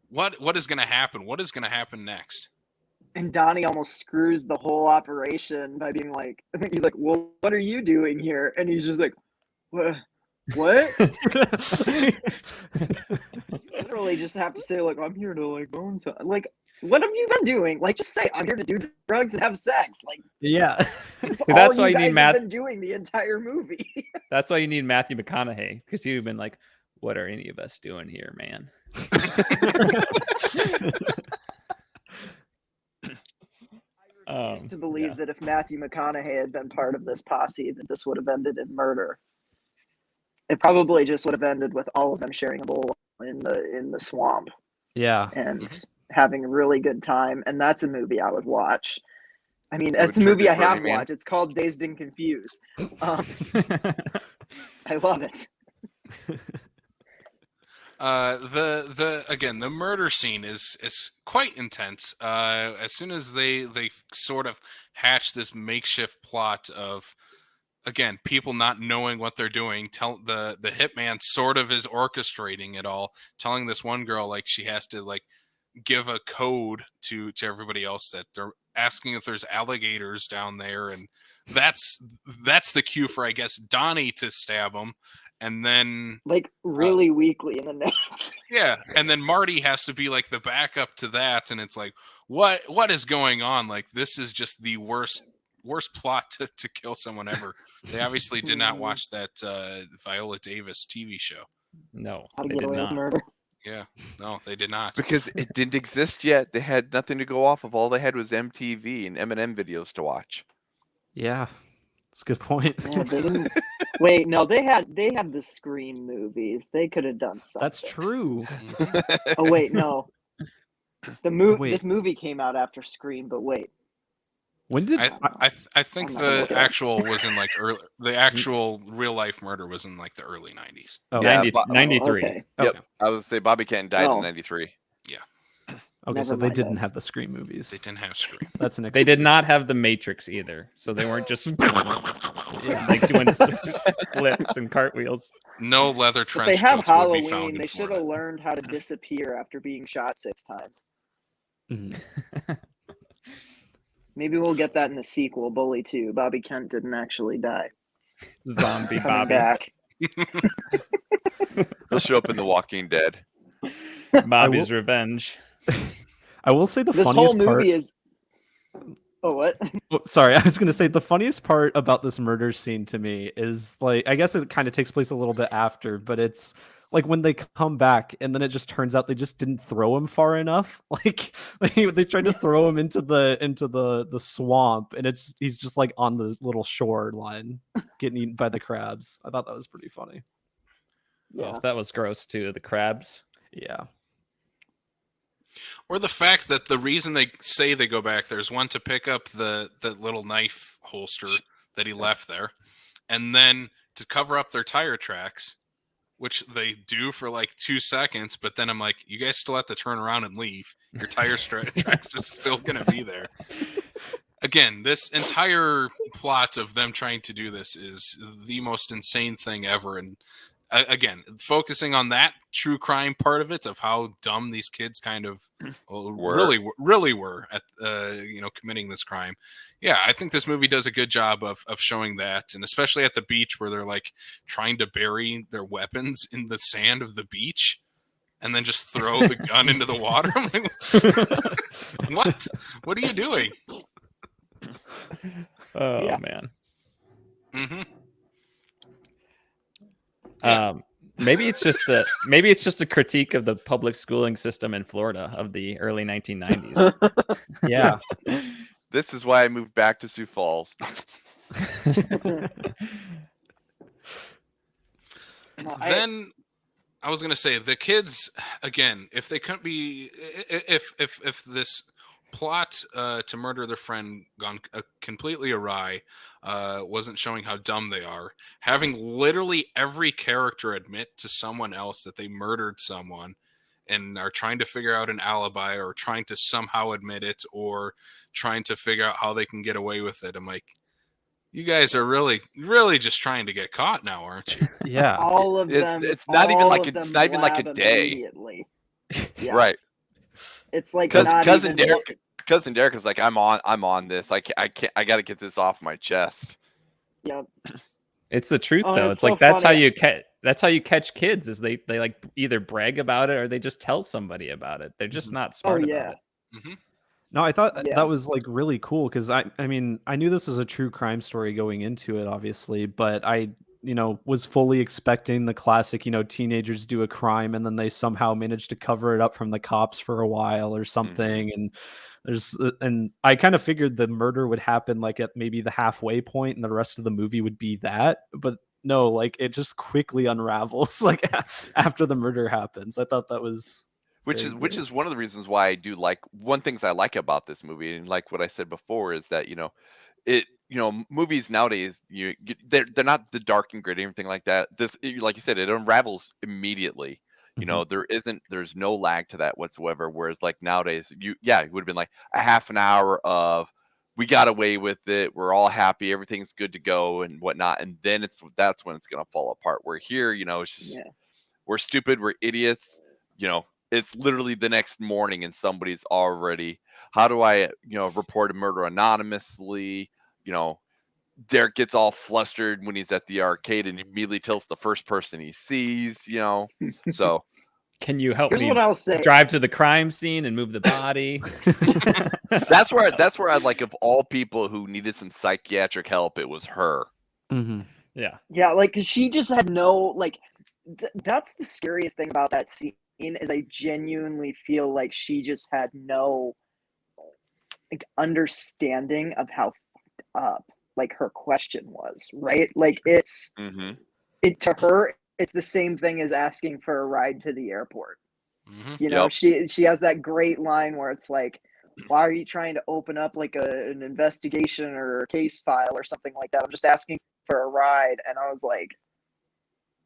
what is going to happen? What is going to happen next? And Donnie almost screws the whole operation by being like, I think he's like, well, what are you doing here? And he's just like, what? You literally just have to say, like, I'm here to like bone some. Like, what have you been doing? Like, just say, I'm here to do drugs and have sex. Like, yeah. that's See, all that's you why you guys need have Matt. been doing the entire movie. That's why you need Matthew McConaughey, because he would have been like, "What are any of us doing here, man?" I used to believe that if Matthew McConaughey had been part of this posse, that this would have ended in murder. It probably just would have ended with all of them sharing a bowl in the swamp Yeah. and having a really good time. And that's a movie I would watch. I mean, It that's a would turn movie I to Burning have Man. watched. It's called Dazed and Confused. I love it. The murder scene is quite intense. As soon as they sort of hatch this makeshift plot of, again, people not knowing what they're doing, the hitman sort of is orchestrating it all, telling this one girl like she has to like give a code to everybody else that they're asking if there's alligators down there, and that's the cue for, I guess, Donnie to stab him. And then Like really weakly in the neck. yeah, and then Marty has to be like the backup to that, and it's like, what is going on? Like, this is just the worst plot to kill someone ever. They obviously did not watch that Viola Davis TV show. No, How to they get did away with not. murder. Yeah, no, they did not. Because it didn't exist yet. They had nothing to go off of. All they had was MTV and Eminem videos to watch. Yeah. That's a good point. Yeah, they didn't. Wait, no, they had the Scream movies. They could have done something. That's true. Oh wait, no. Wait. This movie came out after Scream, but wait. When did I think I'm not gonna the look it up. actual was in like the actual real life murder was in like the early 90s. Oh, Yeah, 93. Okay. Yep. okay. I would say Bobby Kent died in Oh. '93. Okay, Never so they mind didn't then. have the Scream movies. They didn't have Scream. That's an They did excuse. not have the Matrix either, so they weren't just like doing flips and cartwheels. No leather If trench they have coats would be found Halloween, in they should Florida. have learned how to disappear after being shot 6 times. Mhm. Maybe we'll get that in the sequel, Bully 2. Bobby Kent didn't actually die. Zombie He's coming Bobby. back. He'll show up in The Walking Dead. Bobby's Revenge. I will say the This whole funniest part. movie is. Oh, what? Oh, sorry, I was gonna say the funniest part about this murder scene to me is like I guess it kind of takes place a little bit after, but it's like when they come back and then it just turns out they just didn't throw him far enough. Like they tried to throw him into the swamp, and he's just like on the little shoreline getting eaten by the crabs. I thought that was pretty funny. Yeah. Oh, that was gross too. The crabs. Yeah. Or the fact that the reason they say they go back there is one to pick up the little knife holster that he left there, and then to cover up their tire tracks, which they do for like 2 seconds. But then I'm like, you guys still have to turn around and leave. Your tire tracks are still going to be there. Again, this entire plot of them trying to do this is the most insane thing ever. And again, focusing on that true crime part of it, of how dumb these kids kind of really were at committing this crime. Yeah, I think this movie does a good job of showing that, and especially at the beach where they're like trying to bury their weapons in the sand of the beach and then just throw the gun into the water. I'm like, what are you doing? Oh Yeah. man. Mm-hmm. Maybe it's just a critique of the public schooling system in Florida of the early 1990s. Yeah. This is why I moved back to Sioux Falls. No, Then I was gonna say the kids again. If they couldn't be, if this plot to murder their friend gone completely awry, wasn't showing how dumb they are, having literally every character admit to someone else that they murdered someone and are trying to figure out an alibi or trying to somehow admit it or trying to figure out how they can get away with it. I'm like, you guys are really just trying to get caught now, aren't you? Yeah. all of It's- them. it's not even all like of it's them not even like a blab day. Immediately. Yeah. Right. It's like Because not cousin even Derek, cousin Derek was like, I'm on this. I can't. I got to get this off my chest. Yep. It's the truth Oh, though. it's It's so like that's how funny. you catch kids is they like either brag about it or they just tell somebody about it. They're just not smart yeah. about it. Mm-hmm. No, I thought Yeah. that was like really cool because I mean, I knew this was a true crime story going into it, obviously, but I, was fully expecting the classic, teenagers do a crime and then they somehow manage to cover it up from the cops for a while or something. And I kind of figured the murder would happen like at maybe the halfway point and the rest of the movie would be that. But no, like it just quickly unravels like after the murder happens. I thought that was Which very is good. one of the reasons why I do like one things I like about this movie, and like what I said before is that movies nowadays they're not the dark and gritty everything like that. Like you said, it unravels immediately. There's no lag to that whatsoever. Whereas like nowadays, it would have been like a half an hour of we got away with it, we're all happy, everything's good to go and whatnot, and then that's when it's gonna fall apart. Where here, it's just Yeah. we're stupid, we're idiots, it's literally the next morning and somebody's already, how do I, report a murder anonymously? Derek gets all flustered when he's at the arcade and immediately tells the first person he sees, so Can you help Here's me what I'll say. drive to the crime scene and move the body? that's where I like, of all people who needed some psychiatric help, it was her. Mhm. Yeah. Yeah, like 'cause she just had no like. That's the scariest thing about that scene is I genuinely feel like she just had no like understanding of how fucked up like her question was, right? Like Mm-hmm. to her it's the same thing as asking for a ride to the airport. Mm-hmm. You know, Yep. she has that great line where it's like, why are you trying to open up like an investigation or a case file or something like that? I'm just asking for a ride. And I was like,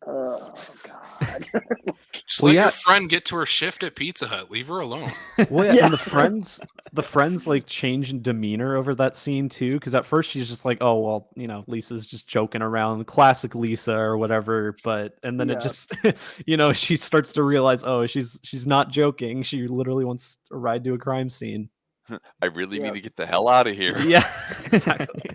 oh God. Just Well, let yeah. your friend get to her shift at Pizza Hut. Leave her alone. Well, yeah, Yeah. and the friends like change in demeanor over that scene too, because at first she's just like, oh well, Lisa's just joking around, classic Lisa or whatever, and then it Yeah. just she starts to realize, oh, she's not joking, she literally wants a ride to a crime scene. I really Yeah. need to get the hell out of here. Yeah, exactly.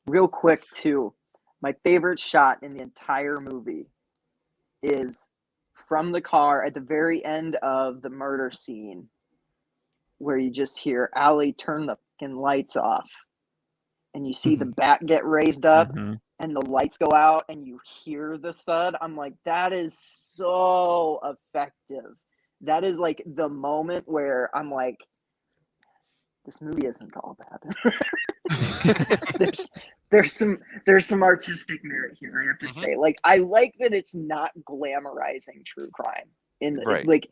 Real quick too, my favorite shot in the entire movie is from the car at the very end of the murder scene, where you just hear Allie turn the fucking lights off, and you see the bat get raised up, and the lights go out, and you hear the thud. I'm like, that is so effective. That is like the moment where I'm like, this movie isn't all bad. there's some artistic merit here, I have to say. Like, I like that it's not glamorizing true crime. Right. Like,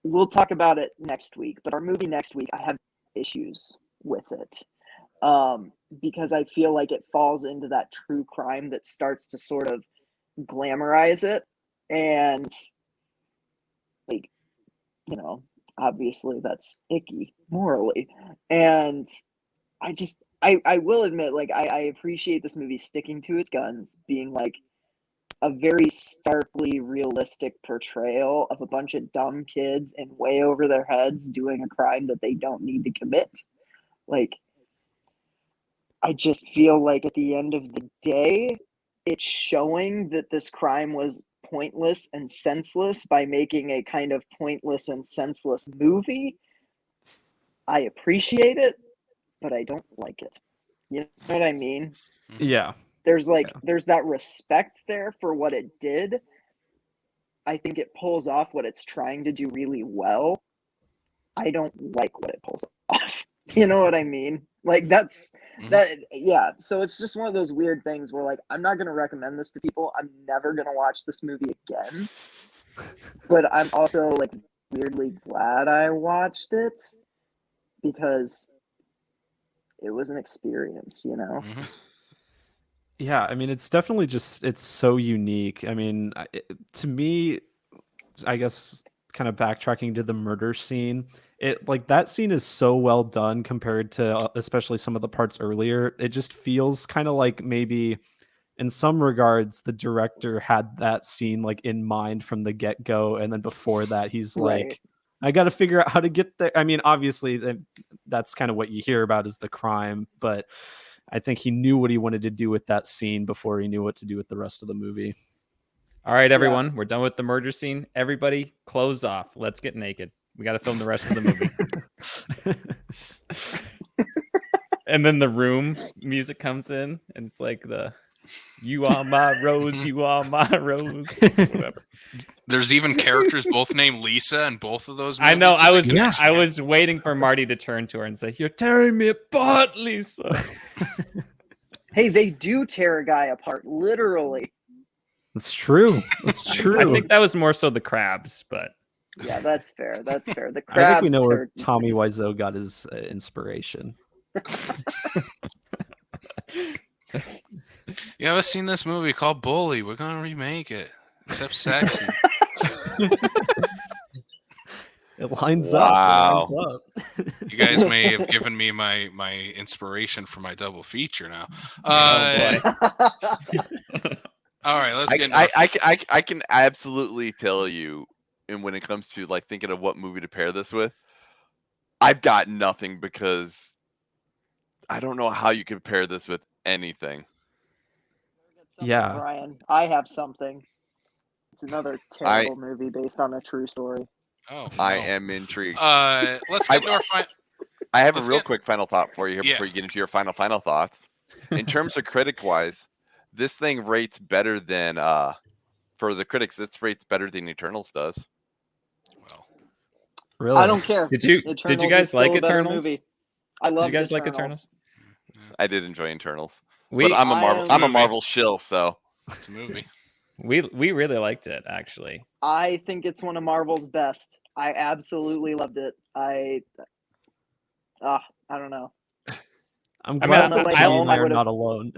we'll talk about it next week, but our movie next week, I have issues with it. Because I feel like it falls into that true crime that starts to sort of glamorize it. And like, obviously that's icky morally. And I will admit, like, I appreciate this movie sticking to its guns, being like a very starkly realistic portrayal of a bunch of dumb kids and way over their heads doing a crime that they don't need to commit. Like, I just feel like at the end of the day, it's showing that this crime was pointless and senseless by making a kind of pointless and senseless movie. I appreciate it, but I don't like it. You know what I mean? Yeah. There's that respect there for what it did. I think it pulls off what it's trying to do really well. I don't like what it pulls off. You know what I mean? Like, that's that. Yeah. So it's just one of those weird things where, like, I'm not going to recommend this to people. I'm never going to watch this movie again. But I'm also, like, weirdly glad I watched it because it was an experience, Yeah, I mean, it's definitely it's so unique. I mean, to me, I guess kind of backtracking to the murder scene, that scene is so well done compared to especially some of the parts earlier. It just feels kind of like maybe in some regards the director had that scene like in mind from the get-go, and then before that he's Right. like, I got to figure out how to get there. I mean, obviously that's kind of what you hear about is the crime, but I think he knew what he wanted to do with that scene before he knew what to do with the rest of the movie. All right, everyone, we're done with the murder scene. Everybody, clothes off. Let's get naked. We got to film the rest of the movie. And then the Room music comes in, and it's like "You are my rose, you are my rose," whatever. There's even characters both named Lisa in both of those movies. I know. There's I was waiting for Marty to turn to her and say, "You're tearing me apart, Lisa." Hey, they do tear a guy apart, literally. That's true. That's true. I think that was more so the crabs, but Yeah, that's fair. That's fair. The I crabs. think we know where Tommy Wiseau got his inspiration. You ever seen this movie called Bully? We're gonna remake it, except sexy. It lines Wow. up. It lines up. You guys may have given me my inspiration for my double feature now. oh boy. All right, let's get. I can absolutely tell you, and when it comes to like thinking of what movie to pair this with, I've got nothing because I don't know how you could pair this with anything. Yeah. Brian, I have something. It's another terrible movie based on a true story. Oh, I no. am intrigued. Let's get into our final. I have a let's real get- quick final thought for you here Yeah. before you get into your final thoughts. In terms of critic-wise, this thing rates better than for the critics. This rates better than Eternals does. Well, Really? I don't care. Did you Eternals guys is still like a better Eternals? movie. I love you guys like Eternals? I did enjoy Eternals, We but I'm a movie. Marvel shill, so it's a movie. we really liked it actually. I think it's one of Marvel's best. I absolutely loved it. I don't know. I'm I glad mean, that I John and I are would've- not alone.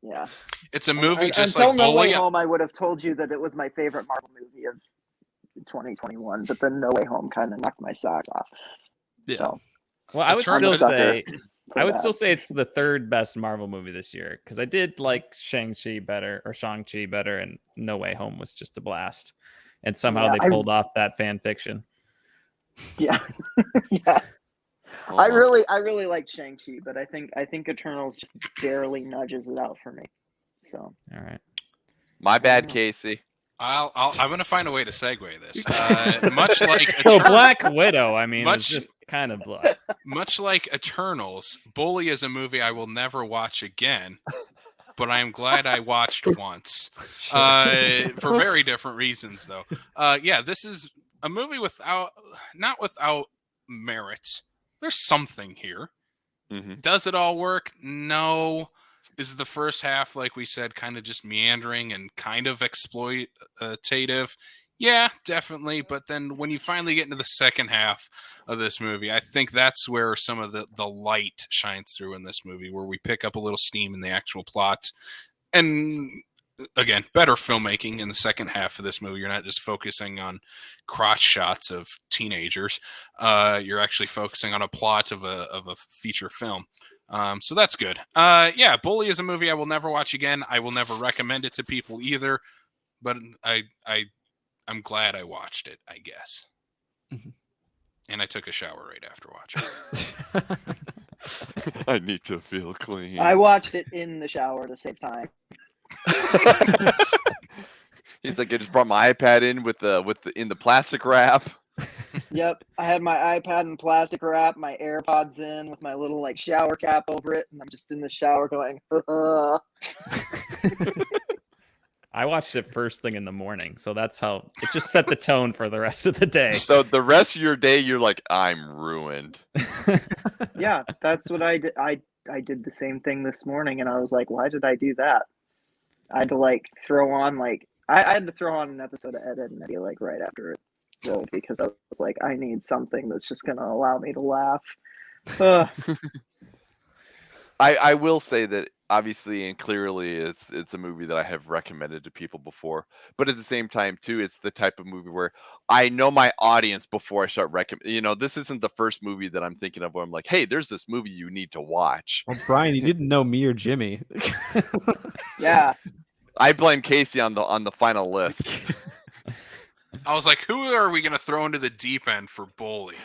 Yeah. It's a movie just Until like No Way Bully. Home, I would have told you that it was my favorite Marvel movie of 2021, but then No Way Home kind of knocked my socks off. Yeah. So Well, I would I'm a still sucker say for I would that. still say it's the third best Marvel movie this year because I did like Shang-Chi better, and No Way Home was just a blast. And somehow Yeah, they pulled off that fan fiction. Yeah. Yeah. I Almost. really like Shang-Chi, but I think Eternals just barely nudges it out for me. So All right. My bad, Yeah. Casey. I'm gonna find a way to segue this. Much like So Black Widow, I mean, Much- is just kind of blah. much like Eternals, Bully is a movie I will never watch again, but I am glad I watched once. For very different reasons, though. Yeah, this is a movie not without merit. There's something here. Mhm. Does it all work? No. Is the first half, like we said, kind of just meandering and kind of exploitative? Yeah, definitely. But then when you finally get into the second half of this movie, I think that's where some of the light shines through in this movie, where we pick up a little steam in the actual plot. And again, better filmmaking in the second half of this movie. You're not just focusing on crotch shots of teenagers. You're actually focusing on a plot of a feature film. So that's good. Yeah, Bully is a movie I will never watch again. I will never recommend it to people either. But I'm glad I watched it, I guess. And I took a shower right after watching it. I need to feel clean. I watched it in the shower to save time. He's like, I just brought my iPad in with the plastic wrap. Yep, I had my iPad in plastic wrap, my AirPods in with my little like shower cap over it, and I'm just in the shower going. I watched it first thing in the morning, so that's how it just set the tone for the rest of the day. So the rest of your day, you're like, I'm ruined. Yeah, that's what I did. I did the same thing this morning, and I was like, why did I do that? I had to like throw on like I had to throw on an episode of Ed, Edd n Eddy like right after it rolled because I was like, I need something that's just gonna allow me to laugh. Ugh. I will say that obviously and clearly it's a movie that I have recommended to people before, but at the same time too, it's the type of movie where I know my audience before I start recommend. This isn't the first movie that I'm thinking of where I'm like, hey, there's this movie you need to watch. Well, Brian, you didn't know me or Jimmy. Yeah. I blame Casey on the final list. I was like, who are we going to throw into the deep end for Bully?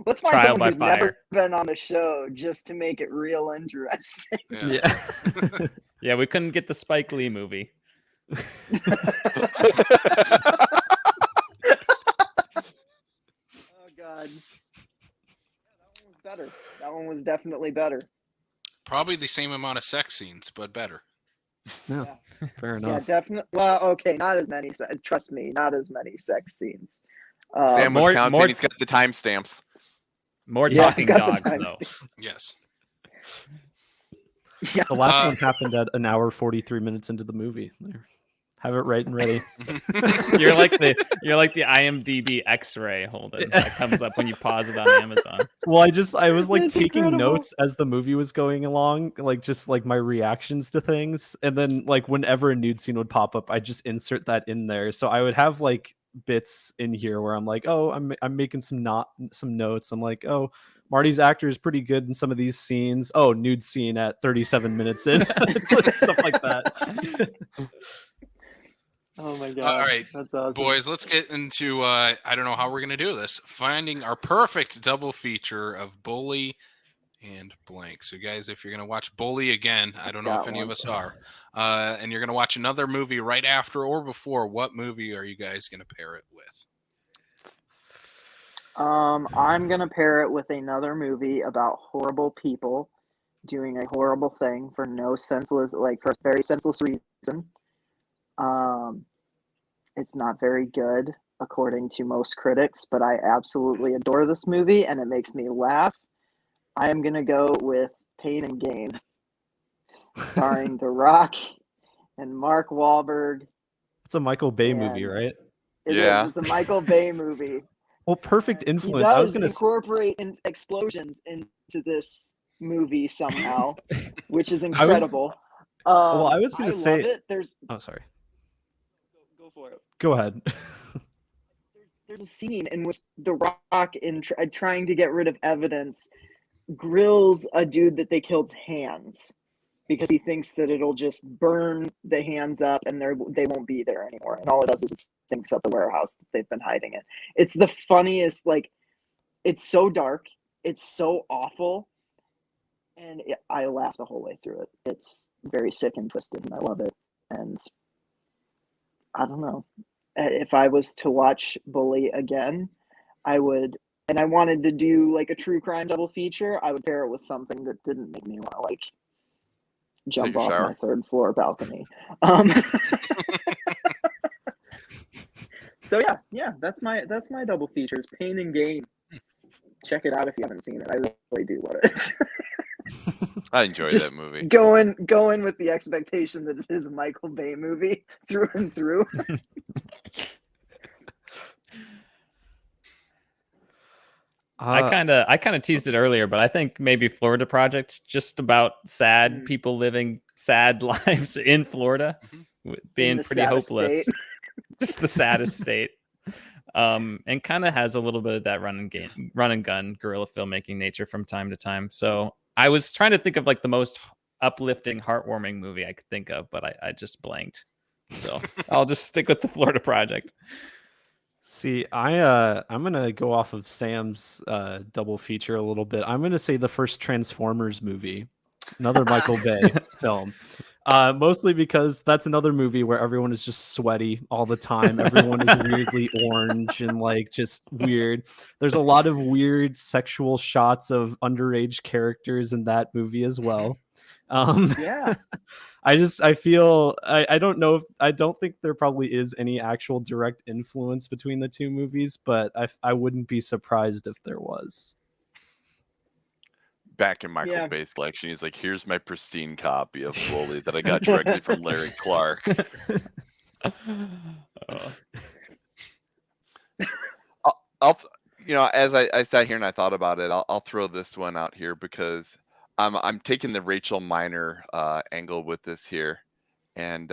Let's find Trial someone by who's fire. never been on the show just to make it real interesting. Yeah. Yeah, we couldn't get the Spike Lee movie. Oh god. Yeah, that one was better. That one was definitely better. Probably the same amount of sex scenes, but better. Yeah, fair Yeah, enough. definitely. Well, okay, not as many. Trust me, not as many sex scenes. Sam was more- counting. more- He's got the timestamps. More Yeah, talking got the dogs, time though. stamp. Yes. Yeah. The last one happened at an hour 43 minutes into the movie. There. Have it right and ready. You're like the IMDb X-ray, Holden, that comes up when you pause it on Amazon. Well, I was like That's taking incredible. notes as the movie was going along, like just like my reactions to things, and then like whenever a nude scene would pop up, I just insert that in there. So I would have like bits in here where I'm like, oh, I'm making some notes. I'm like, oh, Marty's actor is pretty good in some of these scenes. Oh, nude scene at 37 minutes in. It's like stuff like that. Oh my god. All right, That's awesome. boys, let's get into I don't know how we're gonna do this. Finding our perfect double feature of Bully and blank. So guys, if you're gonna watch Bully again, I don't know Got if any one. of us are, and you're gonna watch another movie right after or before, what movie are you guys gonna pair it with? I'm gonna pair it with another movie about horrible people doing a horrible thing for for a very senseless reason. It's not very good according to most critics, but I absolutely adore this movie and it makes me laugh. I am gonna go with Pain and Gain, starring The Rock and Mark Wahlberg It's a Michael Bay And movie, right? It Yeah. is. It's a Michael Bay movie. Well, Perfect And Influence. He I was does gonna incorporate explosions into this movie somehow, which is was- incredible. I was gonna I say- love it. Oh, sorry. Go for it. Go ahead. There's a scene in which The Rock, in trying to get rid of evidence, grills a dude that they killed's hands because he thinks that it'll just burn the hands up and they won't be there anymore. And all it does is it stinks up the warehouse that they've been hiding in. It's the funniest, like, it's so dark, it's so awful, and I laugh the whole way through it. It's very sick and twisted, and I love it. And I don't know. If I was to watch Bully again, I would, and I wanted to do like a true crime double feature, I would pair it with something that didn't make me want to like jump Take a off shower? my third floor balcony. So yeah, that's my double features, Pain and Gain. Check it out if you haven't seen it. I really do love it. I enjoyed Just that movie. Go in with the expectation that it is a Michael Bay movie through and through. I kind of teased it earlier, but I think maybe Florida Project, just about sad people living sad lives in Florida, being the pretty saddest hopeless. state. Just the saddest state. And kind of has a little bit of that run and gun guerrilla filmmaking nature from time to time. So I was trying to think of like the most uplifting, heartwarming movie I could think of, but I just blanked. So I'll just stick with the Florida Project. See, I'm gonna go off of Sam's double feature a little bit. I'm gonna say the first Transformers movie, another Michael Bay film. Mostly because that's another movie where everyone is just sweaty all the time. Everyone is weirdly orange and like just weird. There's a lot of weird sexual shots of underage characters in that movie as well. Yeah. I don't know if I don't think there probably is any actual direct influence between the two movies, but I wouldn't be surprised if there was. Back in Michael Bay's collection, he's like, "Here's my pristine copy of Bully that I got directly from Larry Clark." I'll as I sat here and I thought about it, I'll throw this one out here because I'm taking the Rachel Miner angle with this here, and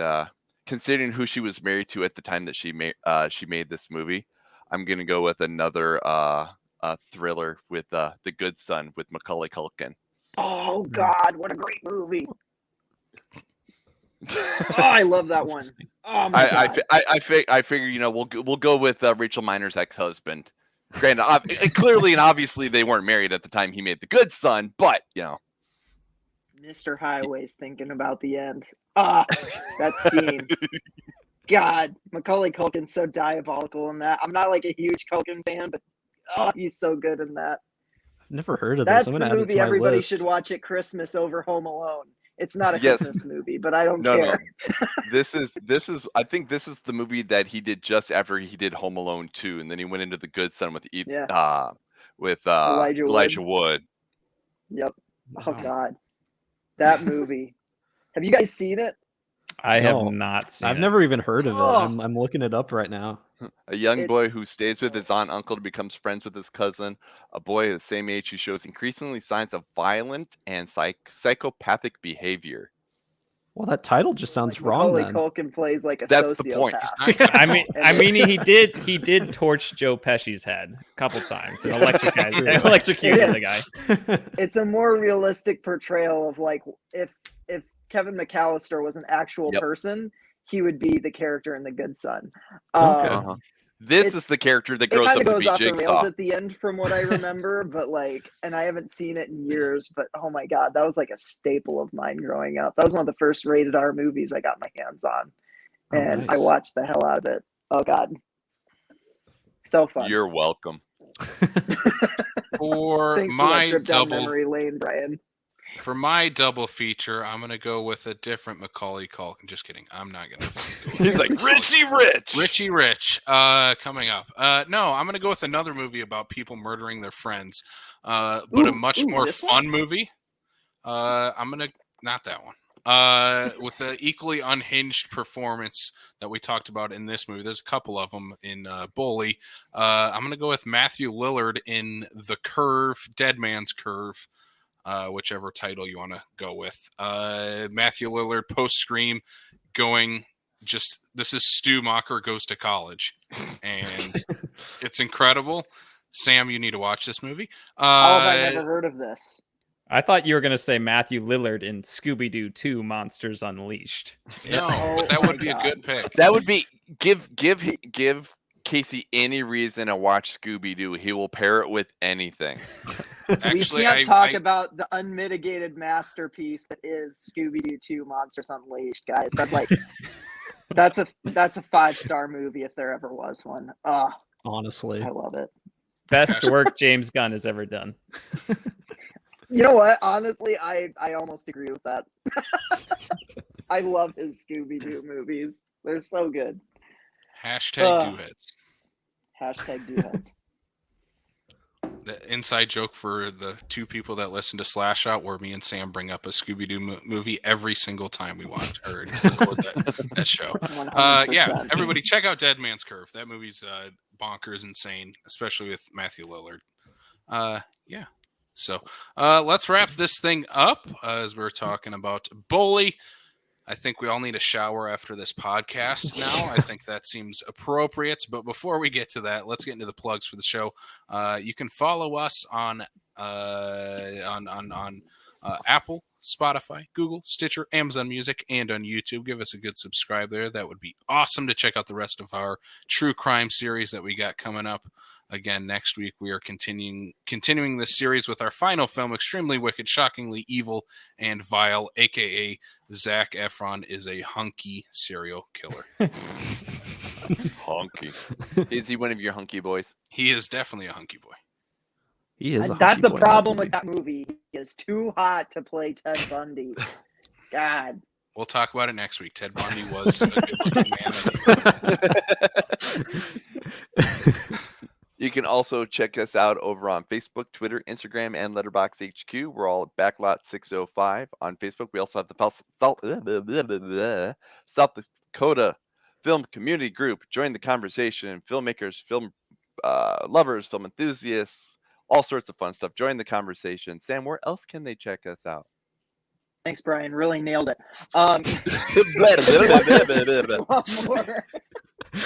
considering who she was married to at the time that she made this movie, I'm gonna go with another thriller with The Good Son with Macaulay Culkin. Oh God, what a great movie! Oh, I love that one. Oh my God. I figure we'll go with Rachel Miner's ex-husband. Granted, clearly and obviously they weren't married at the time he made The Good Son, but Mr. Highway's thinking about the end. That scene. God, Macaulay Culkin's so diabolical in that. I'm not like a huge Culkin fan, but he's so good in that. I've never heard of That's this. I'm the gonna add it to movie my everybody list. should watch at Christmas over Home Alone. It's not a Yes. Christmas movie, but I don't No. care. This is I think this is the movie that he did just after he did Home Alone 2, and then he went into The Good Son with Elijah Wood. Yep. Oh Wow. God, that movie. Have you guys seen it? I No, have not seen I've it. never even heard of it. Oh. I'm looking it up right now. A young boy It's- who stays with his aunt and uncle becomes friends with his cousin, a boy of the same age who shows increasingly signs of violent and psychopathic behavior. Well, that title just sounds Like, wrong Macaulay then. Culkin plays like a That's the point. sociopath. I mean, he did torch Joe Pesci's head a couple times and electrocuted the guy. It's a more realistic portrayal of like if Kevin McAllister was an actual Yep. person, he would be the character in The Good Son. Okay. Uh-huh. This is the character that It grows kind up of to goes be off the rails Jigsaw. at the end from what I remember, but like, and I haven't seen it in years, but oh my God, that was like a staple of mine growing up. That was one of the first rated R movies I got my hands on, Oh, and I nice. watched the hell out of it. Oh God. So fun. You're welcome. For Thanks for that my trip down double memory lane, Brian. For my double feature, I'm gonna go with a different Macaulay Culkin. Just kidding. I'm not gonna. He's like Richie Rich. Richie Rich. Coming up. No, I'm gonna go with another movie about people murdering their friends. But a much more this fun movie. I'm gonna not that one. with an equally unhinged performance that we talked about in this movie. There's a couple of them in Bully. I'm going to go with Matthew Lillard in The Curve, Dead Man's Curve, whichever title you want to go with. Matthew Lillard, post-Scream, going just, this is Stu Macher Goes to College. And it's incredible. Sam, you need to watch this movie. How have I never heard of this? I thought you were going to say Matthew Lillard in Scooby-Doo 2 Monsters Unleashed. No, Oh but that my would be God. a good pick. That would be give Casey any reason to watch Scooby-Doo. He will pair it with anything. Actually, we can't talk about the unmitigated masterpiece that is Scooby-Doo 2 Monsters Unleashed, guys. That's like that's a 5-star movie if there ever was one. Honestly, I love it. Best work James Gunn has ever done. You know what? Honestly, I almost agree with that. I love his Scooby-Doo movies. They're so good. Hashtag Dooheads. Hashtag Dooheads. The inside joke for the two people that listen to Slash Out, where me and Sam bring up a Scooby-Doo movie every single time we watch or record that show. 100%. Yeah, everybody check out Dead Man's Curve. That movie's bonkers insane, especially with Matthew Lillard. Yeah. So let's wrap this thing up as we're talking about Bully. I think we all need a shower after this podcast now. I think that seems appropriate. But before we get to that, let's get into the plugs for the show. You can follow us on Apple, Spotify, Google, Stitcher, Amazon Music, and on YouTube. Give us a good subscribe there. That would be awesome to check out the rest of our true crime series that we got coming up. Again, next week we are continuing this series with our final film, Extremely Wicked, Shockingly Evil, and Vile, a.k.a. Zac Efron is a hunky serial killer. Hunky. Is he one of your hunky boys? He is definitely a hunky boy. he is. That's the problem with that movie. He is too hot to play Ted Bundy. God. We'll talk about it next week. Ted Bundy was a good-looking man. You can also check us out over on Facebook, Twitter, Instagram, and Letterboxd HQ. We're all at Backlot 605 on Facebook. We also have the South Dakota Film Community Group. Join the conversation. Filmmakers, film lovers, film enthusiasts, all sorts of fun stuff. Join the conversation. Sam, where else can they check us out? Thanks, Brian. Really nailed it. One more.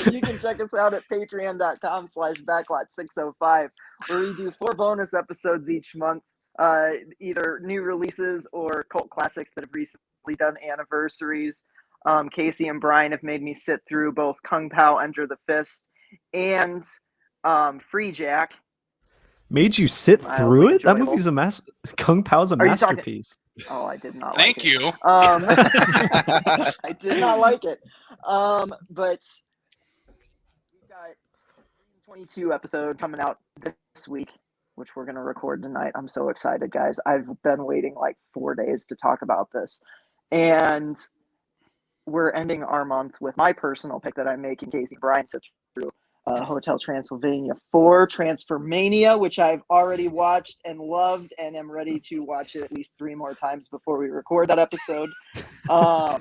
You can check us out at patreon.com/backlot605, where we do 4 bonus episodes each month, either new releases or cult classics that have recently done anniversaries. Casey and Brian have made me sit through both Kung Pao Enter the Fist and Free Jack. Made you sit through it? That movie's a Kung Pao's a masterpiece. Oh, I did not Thank like you. it. I did not like it. But we've got 22 episode coming out this week, which we're going to record tonight. I'm so excited, guys. I've been waiting like 4 days to talk about this. And we're ending our month with my personal pick that I'm making, Casey Brian sit through. Hotel Transylvania 4, Transformania, which I've already watched and loved and am ready to watch it at least 3 more times before we record that episode. Yeah,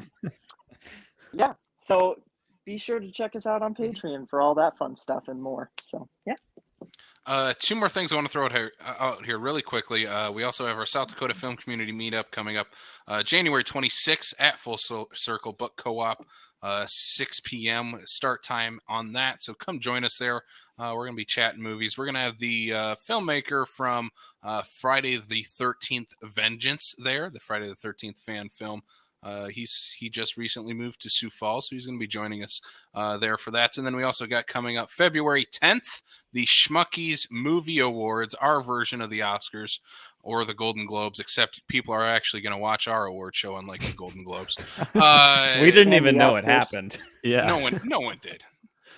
so be sure to check us out on Patreon for all that fun stuff and more. So, yeah. 2 more things I want to throw out here really quickly. We also have our South Dakota Film Community Meetup coming up January 26th at Full Circle Book Co-op, 6 p.m. start time on that. So come join us there. We're going to be chatting movies. We're going to have the filmmaker from Friday the 13th Vengeance there, the Friday the 13th fan film. He just recently moved to Sioux Falls, so he's going to be joining us there for that. And then we also got coming up February 10th, the Schmuckies Movie Awards, our version of the Oscars or the Golden Globes, except people are actually going to watch our award show, unlike the Golden Globes. We didn't even know it happened. Yeah, no one did.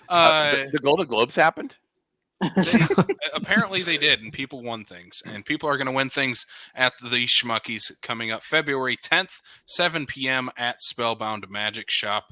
The Golden Globes happened? Apparently they did, and people won things, and people are going to win things at the Schmuckies coming up February 10th, 7 p.m. at Spellbound Magic Shop.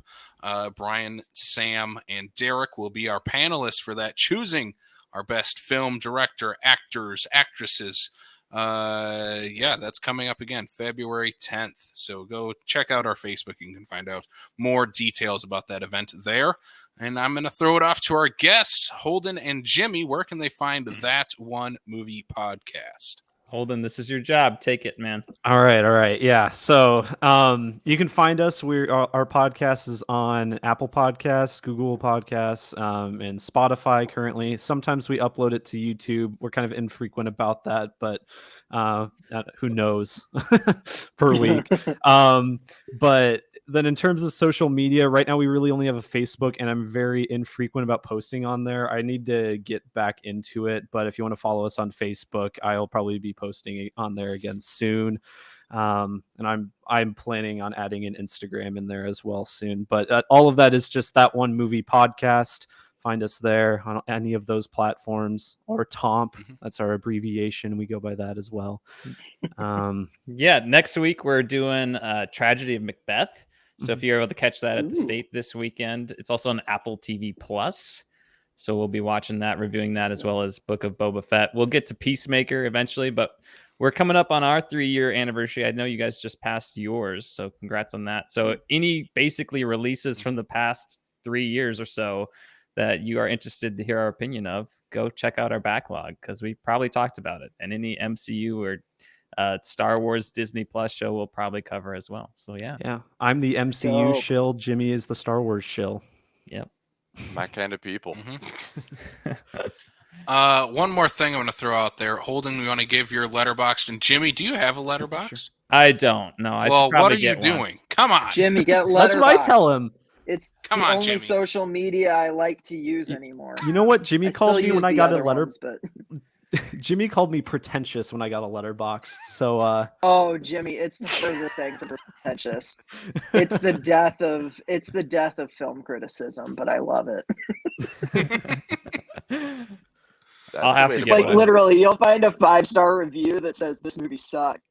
Brian, Sam, and Derek will be our panelists for that, choosing our best film, director, actors, actresses, Yeah, that's coming up again, February 10th. So go check out our Facebook. You can find out more details about that event there. And I'm going to throw it off to our guests, Holden and Jimmy. Where can they find That One Movie Podcast? Holden, this is your job. Take it, man. All right. Yeah. So you can find us. Our podcast is on Apple Podcasts, Google Podcasts, and Spotify currently. Sometimes we upload it to YouTube. We're kind of infrequent about that, but who knows per week. But then in terms of social media, right now we really only have a Facebook, and I'm very infrequent about posting on there. I need to get back into it, but if you want to follow us on Facebook, I'll probably be posting on there again soon. And I'm planning on adding an Instagram in there as well soon. But all of that is just That One Movie Podcast. Find us there on any of those platforms, or TOMP. That's our abbreviation. We go by that as well. Yeah, next week we're doing Tragedy of Macbeth. So if you're able to catch that at the State this weekend, it's also on Apple TV Plus. So we'll be watching that, reviewing that, as well as Book of Boba Fett. We'll get to Peacemaker eventually, but we're coming up on our 3-year anniversary. I know you guys just passed yours, so congrats on that. So any basically releases from the past 3 years or so that you are interested to hear our opinion of, go check out our backlog, because we probably talked about it. And any MCU or Star Wars Disney Plus show we'll probably cover as well. So yeah. I'm the MCU shill. Jimmy is the Star Wars shill. Yep. My kind of people. One more thing I'm going to throw out there. Holden, we want to give your Letterboxd. And Jimmy, do you have a Letterboxd? Sure. I don't know. Well, what are you doing? Come on. Jimmy, get Letterboxd. That's what I tell him. It's Come the on, only Jimmy. social media I like to use anymore. You know what Jimmy called me when I got a letter? But... Jimmy called me pretentious when I got a Letterboxd. So oh, Jimmy, it's the furthest thing from pretentious. It's the death of film criticism, but I love it. I'll have to get like one. Literally, you'll find a 5-star review that says this movie sucked.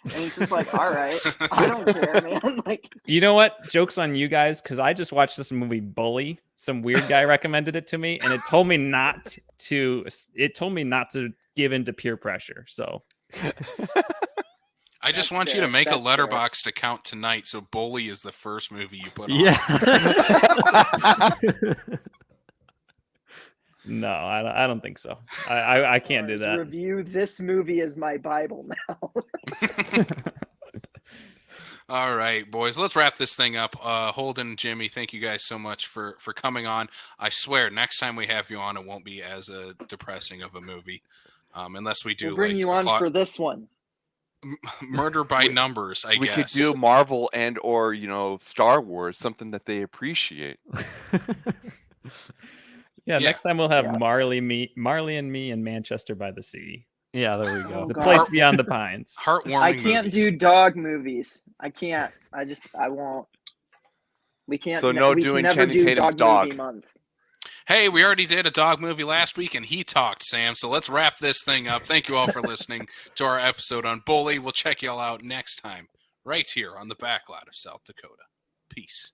And he's just like, all right, I don't care, man. Like, you know what? Joke's on you guys, because I just watched this movie Bully. Some weird guy recommended it to me, and it told me not to give in to peer pressure. So I just want you to make a Letterboxd account tonight, so Bully is the first movie you put on. yeah. No, I don't think so. I can't do that. Review this movie is my Bible now. All right, boys, let's wrap this thing up. Holden and Jimmy, thank you guys so much for coming on. I swear, next time we have you on, it won't be as depressing of a movie, unless we do. We'll bring you on for this one. Murder by Numbers, I guess. We could do Marvel and or Star Wars, something that they appreciate. Yeah, next time we'll have Marley and me in Manchester by the Sea. Yeah, there we go. Oh, the God. place beyond the pines. Heartwarming. I can't movies. do dog movies. I can't. I won't. We can't. So no we doing can never Channing do Tatum's dog movie dog. month. Hey, we already did a dog movie last week, and he talked, Sam. So let's wrap this thing up. Thank you all for listening to our episode on Bully. We'll check y'all out next time, right here on the backlot of South Dakota. Peace.